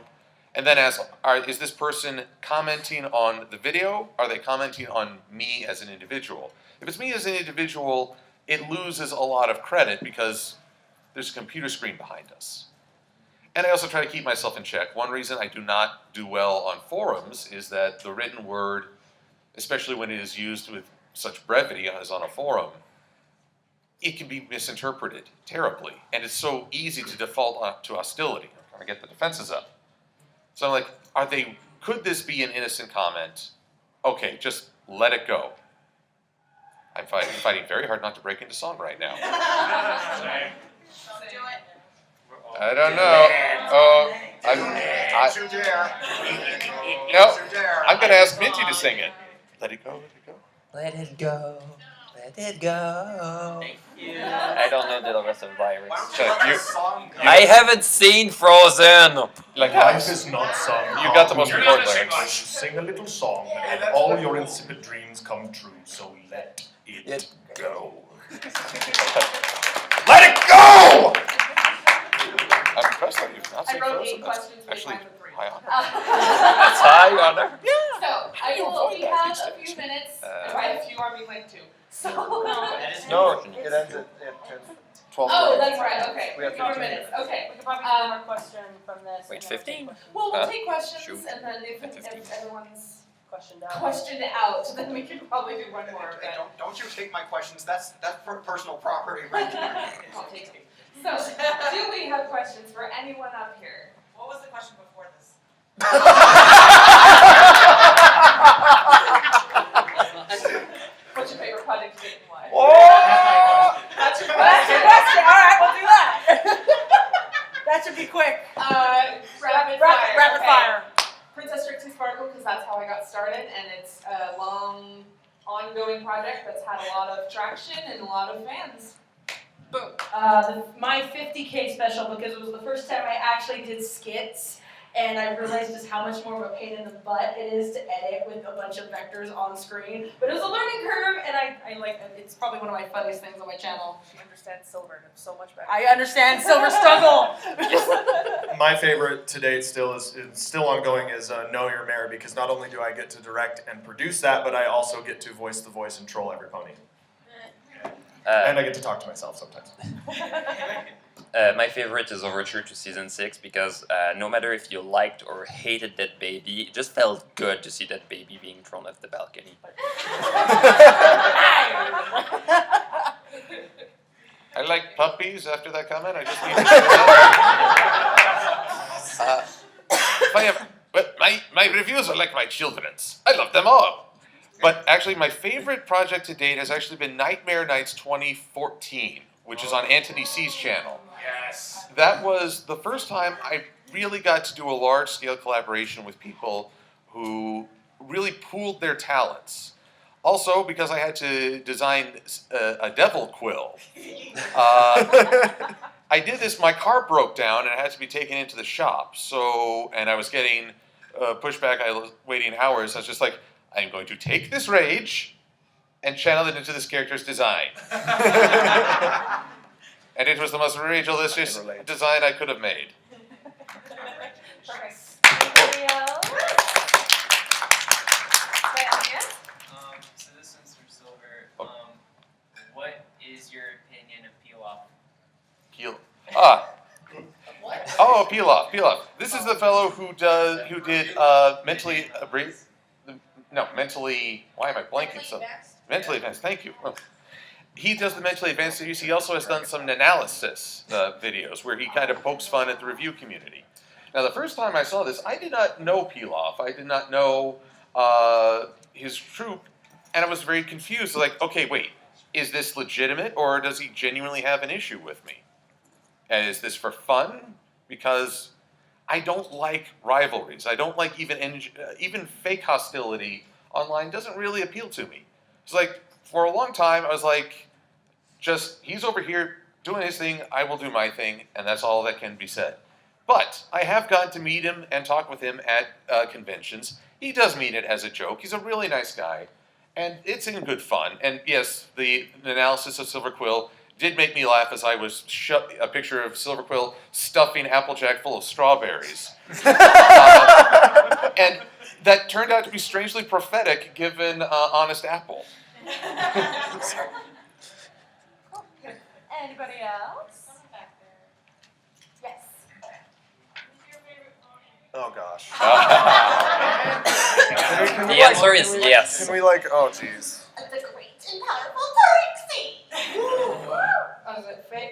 and then ask, is this person commenting on the video? Are they commenting on me as an individual? If it's me as an individual, it loses a lot of credit because there's a computer screen behind us. And I also try to keep myself in check. One reason I do not do well on forums is that the written word, especially when it is used with such brevity as on a forum, it can be misinterpreted terribly. And it's so easy to default to hostility. I'm trying to get the defenses up. So I'm like, could this be an innocent comment? Okay, just let it go. I'm fighting very hard not to break into song right now. I don't know. I'm going to ask Minty to sing it. Let it go, let it go. Let it go. Let it go. Thank you. I don't know the rest of the lyrics. I I haven't seen Frozen. Like Life is not sung. You got the most important lyrics. lyrics. Sing a little song and all your insipid dreams come true. So let it go. Let it go! I'm impressed that you've not I seen wrote Frozen. 8 questions, we Actually, have time for 3. high honor. That's high honor. So, we have a few minutes, and by a few I mean like 2. So. No, it ends at 12:30. Oh, that's right, okay. We have 15 15 minutes, okay. We could probably do one more question from this. Wait, and then 15? take Well, we'll Uh, take questions, shoot. and then if 15. everyone's Question down. questioned out, then we can probably do one more. Hey, But don't you take my questions. That's personal property right there. I'll take it. So, do we have questions for anyone up here? What was the question before this? What's your favorite project to date and why? That's That's your question. All right, we'll do that. That should be quick. Rapid Rapid okay. fire. Princess Strixie Sparkle, because that's how I got started, and it's a long, ongoing project that's had a lot of traction and a lot of fans. Boom. My 50K special, because it was the first time I actually did skits, and I realized just how much more of a pain in the butt it is to edit with a bunch of vectors on screen. But it was a learning curve, and I like it. It's probably one of my funniest things on my channel. She understands silver so much better. I understand silver struggle. My favorite to date still still ongoing is Know Your Mayor, because not only do I get to direct and produce that, but I also get to voice the voice and troll every pony. And I get to talk to myself sometimes. My favorite is Overture to Season 6 because no matter if you liked or hated that baby, it just felt good to see that baby being thrown off the balcony. I like puppies after that comment. I just need to but my reviews are like my children's. I love them all. But actually, my favorite project to date has actually been Nightmare Nights 2014, which is on Anthony C's channel. Yes. That was the first time I really got to do a large-scale collaboration with people who really pooled their talents. Also, because I had to design a devil quill. I did this, my car broke down and it had to be taken into the shop. So, and I was getting pushback, I was waiting hours. I was just like, I'm going to take this rage and channel it into this character's design. And it was the most rage-delicious design I could have made. Anybody else? So this one's from Silver. What is your opinion of peel off? Peel off. This is the fellow who did mentally why am I blanking so? Mentally advanced, thank you. He does the mentally advanced series. He also has done some analysis videos where he kind of pokes fun at the review community. Now, the first time I saw this, I did not know Peel Off. I did not know his troupe, and I was very confused. Like, okay, wait, is this legitimate, or does he genuinely have an issue with me? And is this for fun? Because I don't like rivalries. I don't like even fake hostility online doesn't really appeal to me. It's like, for a long time, I was like, he's over here doing his thing, I will do my thing, and that's all that can be said. But I have gotten to meet him and talk with him at conventions. He does mean it as a joke. He's a really nice guy, and it's in good fun. And yes, the analysis of Silver Quill did make me laugh as I was a picture of Silver Quill stuffing Applejack full of strawberries. And that turned out to be strangely prophetic given Honest Apple. Anybody else? Yes. Oh gosh. The answer is yes. Can we oh jeez. The great and powerful Trixie.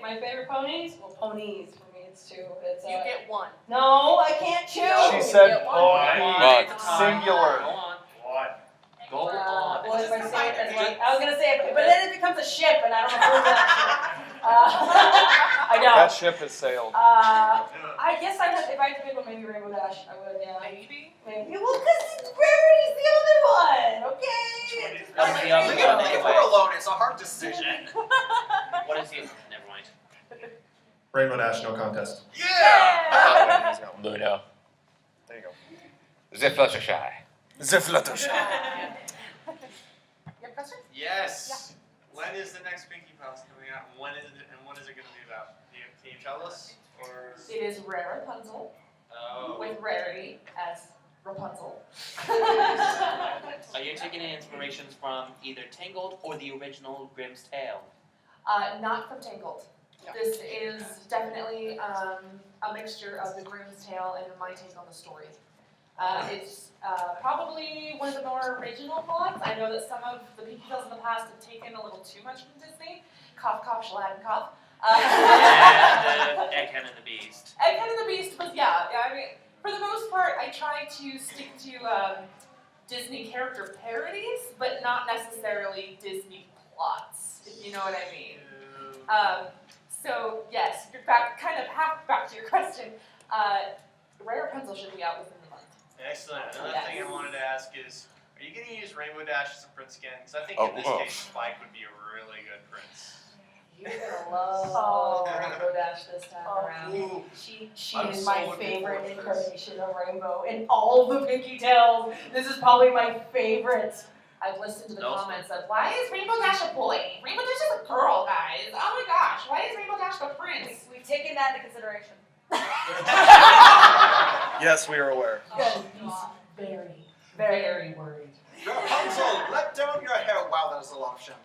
My favorite ponies? Well, ponies for me, it's two. It's, You get one. no, I can't choose. She You said get one. pony. Singular. Well, if I say it as like, I was gonna say it, but then it becomes a ship, and I don't know who that ship. I know. That ship has sailed. I guess I would, if I had to pick one, maybe Rainbow Dash. I would, yeah. Maybe. Well, because Rarity's the other one. Okay. That's the other one. If we're alone, it's a hard decision. What is it? Never mind. Rainbow Dash, no contest. Yeah. He's got one. Luno. There you go. The Fluttershy. The Fluttershy. You have a question? Yes. When is the next Pinky Pals coming out? What is it going to be about? Can you tell us? Or It is Rare Rapunzel oh, with Rarity as Rapunzel. Are you taking any inspirations from either Tangled or the original Grimm's Tale? Not from Tangled. This is definitely a mixture of the Grimm's Tale and my take on the story. It's probably one of the more original plots. I know that some of the Pinky Tales in the past have taken a little too much from Disney. Cough, cough, shellac, and cough. And Egghead and the Beast. Egghead and the Beast was, yeah, I mean, for the most part, I try to stick to Disney character parodies, but not necessarily Disney plots, if you know what I mean. So, yes, you're back, kind of half back to your question. Rare Rapunzel should be out within the month. Excellent. Another thing I wanted to ask is, are you going to use Rainbow Dash as a prince again? Because I think in this case, Spike would be a really good prince. You're gonna love Rainbow Dash this time around. She I'm is so my looking favorite forward to this. incarnation of Rainbow in all the Pinky Tales. This is probably my favorite. I've listened to the No. comments of, why is Rainbow Dash a boy? Rainbow Dash is a girl, guys. Oh my gosh, why is Rainbow Dash the prince? We've taken that into consideration. Yes, we are aware. He's very, very worried. Rapunzel, let down your hair. Wow, that is a lot of shampoo.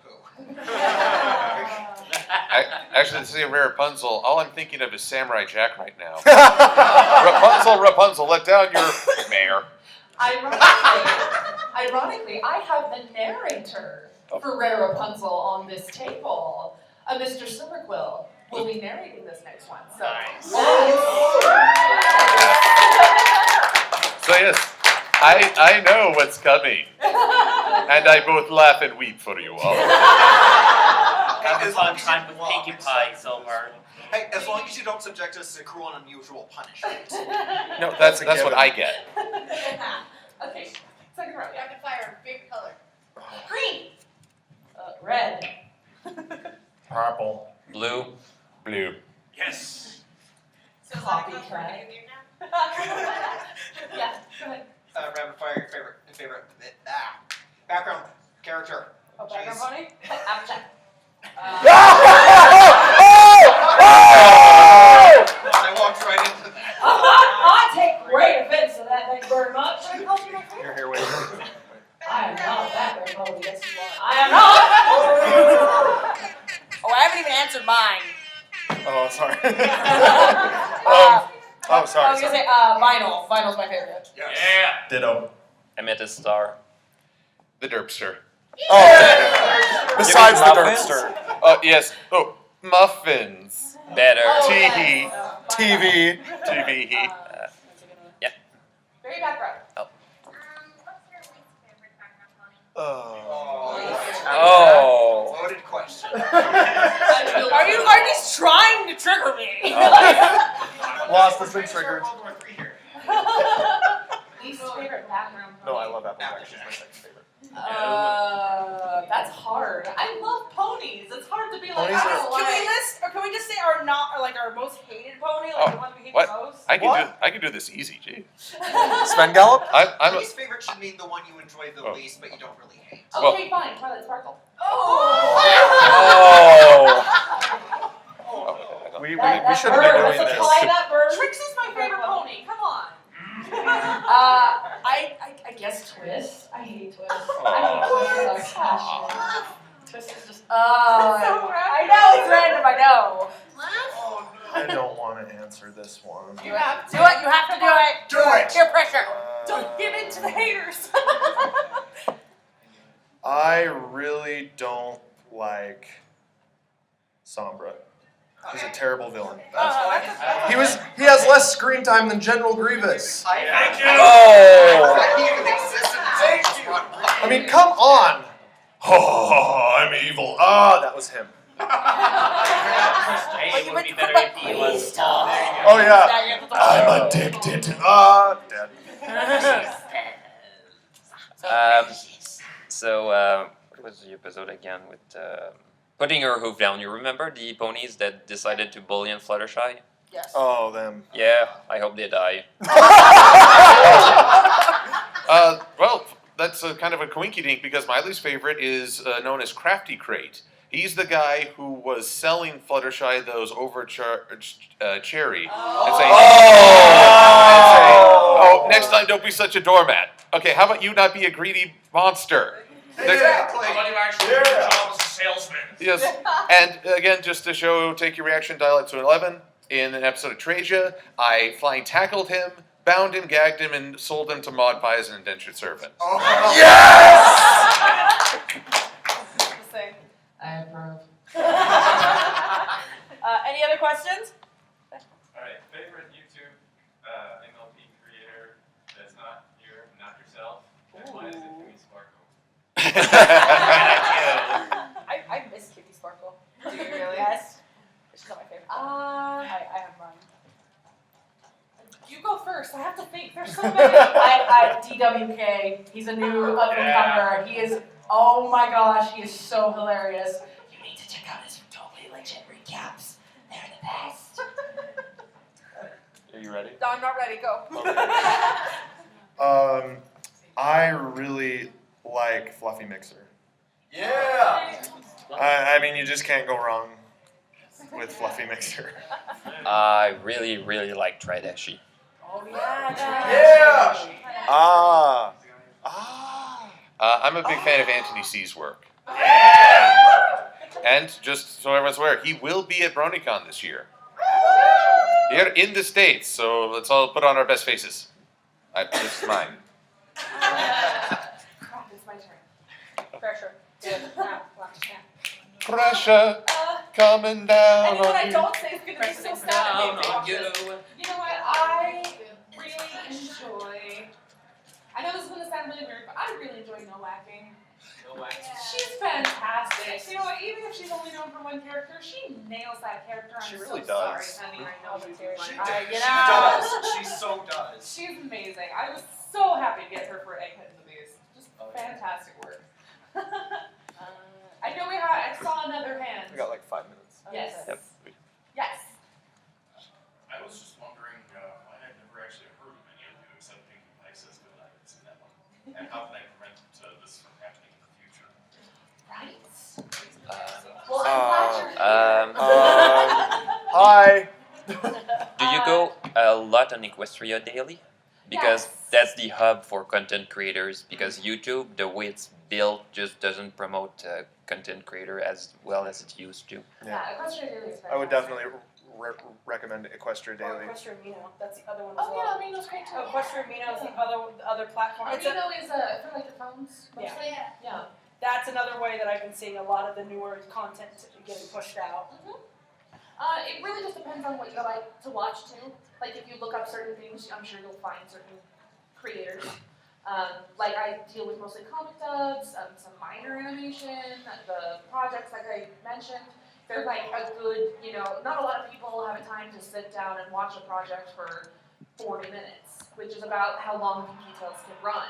Actually, to say Rapunzel, all I'm thinking of is Samurai Jack right now. Rapunzel, Rapunzel, let down your mare. Ironically, I have the narrator for Rare Rapunzel on this table. Mr. Silverquill will be narrating this next one. So, So yes, I know what's coming. And I both laugh and weep for you all. Have a fun time with Pinkie Pie, Silver. Hey, as long as you don't subject us to cruel and unusual punishment. No, that's what I get. Okay, second round. Rapid fire, favorite color. Green. Red. Purple. Blue. Blue. Yes. So Copycat. Yeah, go ahead. Rapid fire, your favorite background character. Oh, background Jeez. pony? Applejack. I walked right into that. I take great offense to that, thank you very much. Here, wait. I am not that very holy, yes you are. I am not! Oh, I haven't even answered mine. Oh, sorry. I was sorry. gonna say, vinyl. Vinyl's my favorite. Yeah. Ditto. Amethyst Star. The Derpster. Oh, besides the muffins? Derpster. Yes. Oh, muffins. Better. Tee-hee. TV. TV. Very back row. Oh. Loaded question. Are you just trying to trigger me? Lost has been triggered. World War III here. Least favorite background. No, I love Applejack. She's my second favorite. That's hard. I love ponies. It's hard to be like, Ponies I are- don't Can we like. list, or can we just say our most hated pony, like Oh, the one we hate what? the most? I can do this ezy, gee. Sven Gallop? I'm a, Least favorite should mean the one you enjoy the least, but you don't really hate. Well- Okay, fine. Twilight Sparkle. Oh. We That shouldn't bird, be let's doing just this. play that bird. Trix is my favorite pony. Come on. I guess Twist. I hate Twist. I hate Twist with a passion. Twist is just. so I know it's random. I know. I don't want to answer this one. You have to. Do it. You have to do it. Do it. Peer pressure. Don't give in to the haters. I really don't like Sombra. He's a terrible villain. He has less screen time than General Grievous. Thank you. Oh. He even existed in Squad 1. I mean, come on. Oh, I'm evil. Ah, that was him. Hey, it would be better if he was. Oh yeah. I'm addicted to. Dead. What was the episode again with putting her hoof down? You remember the ponies that decided to bully and Fluttershy? Yes. Oh, them. Yeah, I hope they die. Well, that's kind of a coinky dink because my least favorite is known as Crafty Crate. He's the guy who was selling Fluttershy those overcharged cherry. Oh. And say, oh, next time don't be such a doormat. Okay, how about you not be a greedy monster? Exactly. How about you actually do your job as a salesman? Yes. And again, just to show, take your reaction, dial it to 11. In an episode of Trasia, I flying tackled him, bound him, gagged him, and sold him to Magpie as an indentured servant. Oh. I approve. Any other questions? Alright, favorite YouTube MLP creator that's not yourself, and why is it Kimmy Sparkle? I miss Kitty Sparkle. Do you really? Yes. She's not my favorite. I have mine. You go first. I have to think. There's so many. DWK. He's a new up and comer. He is. Oh my gosh, he is so hilarious. You need to check out his totally legit recaps. They're the best. Are you ready? No, I'm not ready. Go. I really like Fluffy Mixer. Yeah. I mean, you just can't go wrong with Fluffy Mixer. I really, really like Tridashi. Oh yeah. Yeah. I'm a big fan of Anthony C's work. And just so everyone's aware, he will be at BronyCon this year. Here in the States, so let's all put on our best faces. This is mine. Crap, it's my turn. Pressure. Pressure coming down Anyone on I you. don't say is going to be so sad. Down on you. You know what? I really enjoy. I know this is going to sound really weird, but I really enjoy No Whacking. She's fantastic. You know what? Even if she's only known for one character, she nails that character. I'm She really so does. sorry, honey. I know She she does. She so does. She's amazing. I was so happy to get her for Egghead in the Beast. Just fantastic work. I know I saw another hand. We got like 5 minutes. Yes. Yep. Yes. I was just wondering, I had never actually heard of any of you except Pinkie Pie says good, I haven't seen that one. And how can I prevent this from happening in the future? Right. Well, I'm glad Hi. you're here. Do you go a lot on Equestria daily? Because that's the hub for content creators. Because YouTube, the way it's built, just doesn't promote content creator as well as it used to. Yeah, Equestria Daily is I would fantastic. definitely recommend Equestria Daily. Equestria Mino. That's the other one as Oh well. yeah, I mean those great too. Equestria Mino is the other platform. It's a, Amino is for like your phones. Yeah. Mostly. Yeah. that's another way that I've been seeing a lot of the newer content getting pushed out. It really just depends on what you like to watch too. Like if you look up certain things, I'm sure you'll find certain creators. Like I deal with mostly comic dubs, some minor animation, the projects like I mentioned. They're like a good, not a lot of people have time to sit down and watch a project for 40 minutes, which is about how long Pinky Tales can run.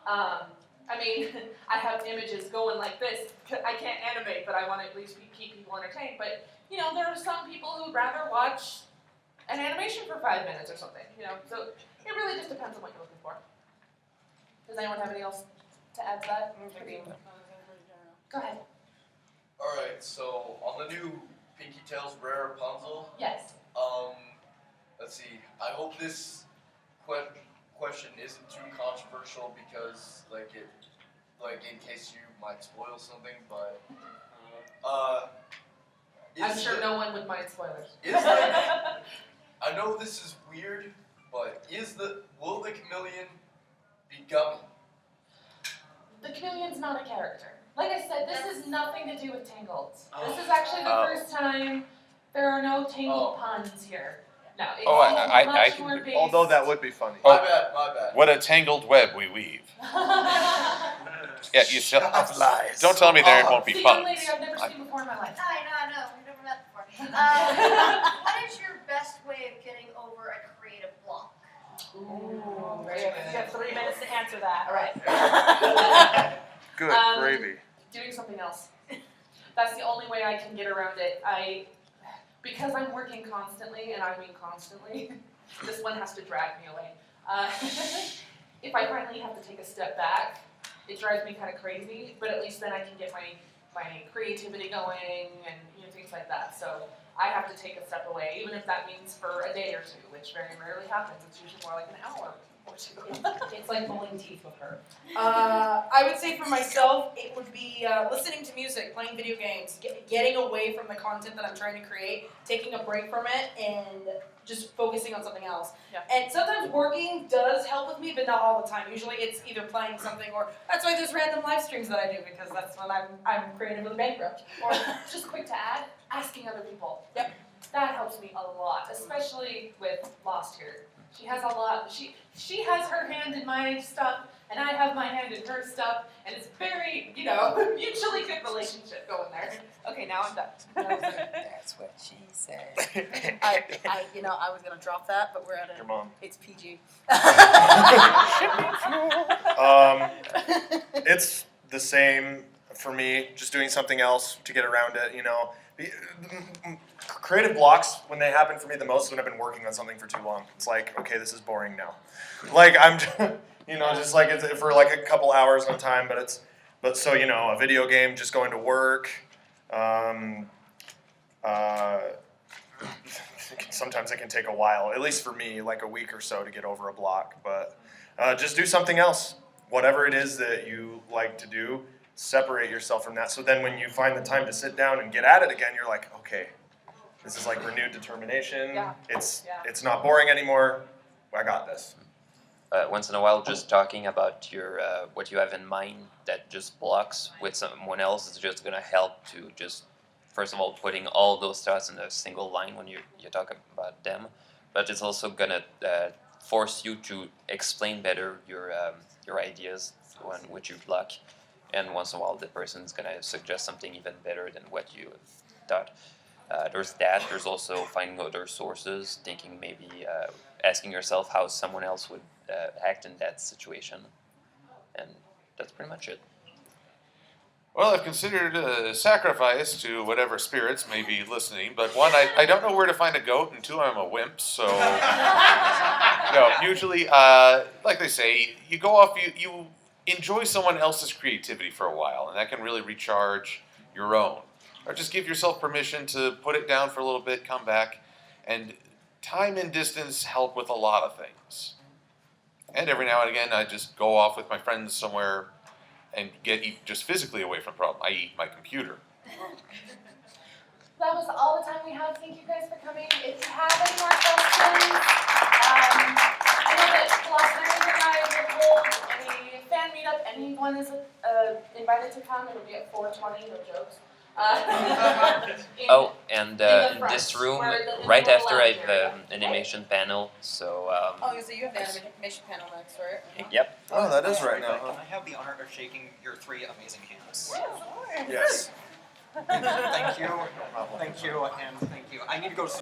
I mean, I have images going like this. I can't animate, but I want to at least keep people entertained. But, there are some people who'd rather watch an animation for 5 minutes or something, So it really just depends on what you're looking for. Does anyone have anything else to add to that? Go ahead. Alright, so on the new Pinky Tales Rare Rapunzel, Yes. let's see, I hope this question isn't too controversial because, in case you might spoil something, but, I'm sure no one would mind spoilers. I know this is weird, but will the chameleon be gummy? The chameleon's not a character. Like I said, this is nothing to do with Tangled. This is actually the first time there are no Tangled puns here. No, it's much more based. Although that would be funny. My bad. What a tangled web we weave. Yeah, lies. Don't tell me there won't be See, puns. young lady I've never seen before in my life. I know, we've never met before. What is your best way of getting over a creative block? Ooh, you have 3 minutes to answer that. All right. Good gravy. Doing something else. That's the only way I can get around it. Because I'm working constantly, and I mean constantly, this one has to drag me away. If I finally have to take a step back, it drives me kind of crazy, but at least then I can get my my creativity going and things like that. So I have to take a step away, even if that means for a day or two, which very rarely happens. It's usually more like an hour or two. It's like pulling teeth with her. I would say for myself, it would be listening to music, playing video games, getting away from the content that I'm trying to create, taking a break from it, and just focusing on something else. Yeah. And sometimes working does help with me, but not all the time. Usually it's either playing something, or that's why there's random live streams that I do, because that's when I'm creatively bankrupt. Or just quick to add, asking other people. Yep. That helps me a lot, especially with Lost here. She has a lot. She has her hand in my stuff, and I have my hand in her stuff, and it's very, mutually good relationship going there. Okay, now I'm done. That's what she said. I was gonna drop that, but we're at Your mom. It's PG. It's the same for me, just doing something else to get around it, Creative blocks, when they happen for me the most, when I've been working on something for too long. It's like, okay, this is boring now. Like, I'm, just like, it's for like a couple hours at a time, but so, a video game, just going to work, sometimes it can take a while, at least for me, like a week or so to get over a block, but just do something else. Whatever it is that you like to do, separate yourself from that. So then when you find the time to sit down and get at it again, you're like, okay, this is like renewed determination. Yeah. It's not boring anymore. I got this. Once in a while, just talking about your what you have in mind that just blocks with someone else is just going to help to just, first of all, putting all those thoughts in a single line when you talk about them, but it's also going to force you to explain better your ideas when which you block, and once in a while the person's going to suggest something even better than what you thought. There's that. There's also finding other sources, thinking maybe asking yourself how someone else would act in that situation, and that's pretty much it. Well, I've considered a sacrifice to whatever spirits may be listening, but one, I don't know where to find a goat, and two, I'm a wimp, so... usually, like they say, you go off, you enjoy someone else's creativity for a while, and that can really recharge your own. Or just give yourself permission to put it down for a little bit, come back, and time and distance help with a lot of things. And every now and again, I just go off with my friends somewhere and get just physically away from the problem, i.e. my computer. That was all the time we have. Thank you guys for coming. If you have any more questions, I know that TheLostNarrator and I will hold a fan meetup. Anyone is invited to come. It'll be at 4:20. No jokes. In this room, right after I have an animation panel, so... so you have the animation panel next, right? Yep. Oh, that is right now. Can I have the honor of shaking your three amazing hands? Yes. Thank you, and thank you. I need to go to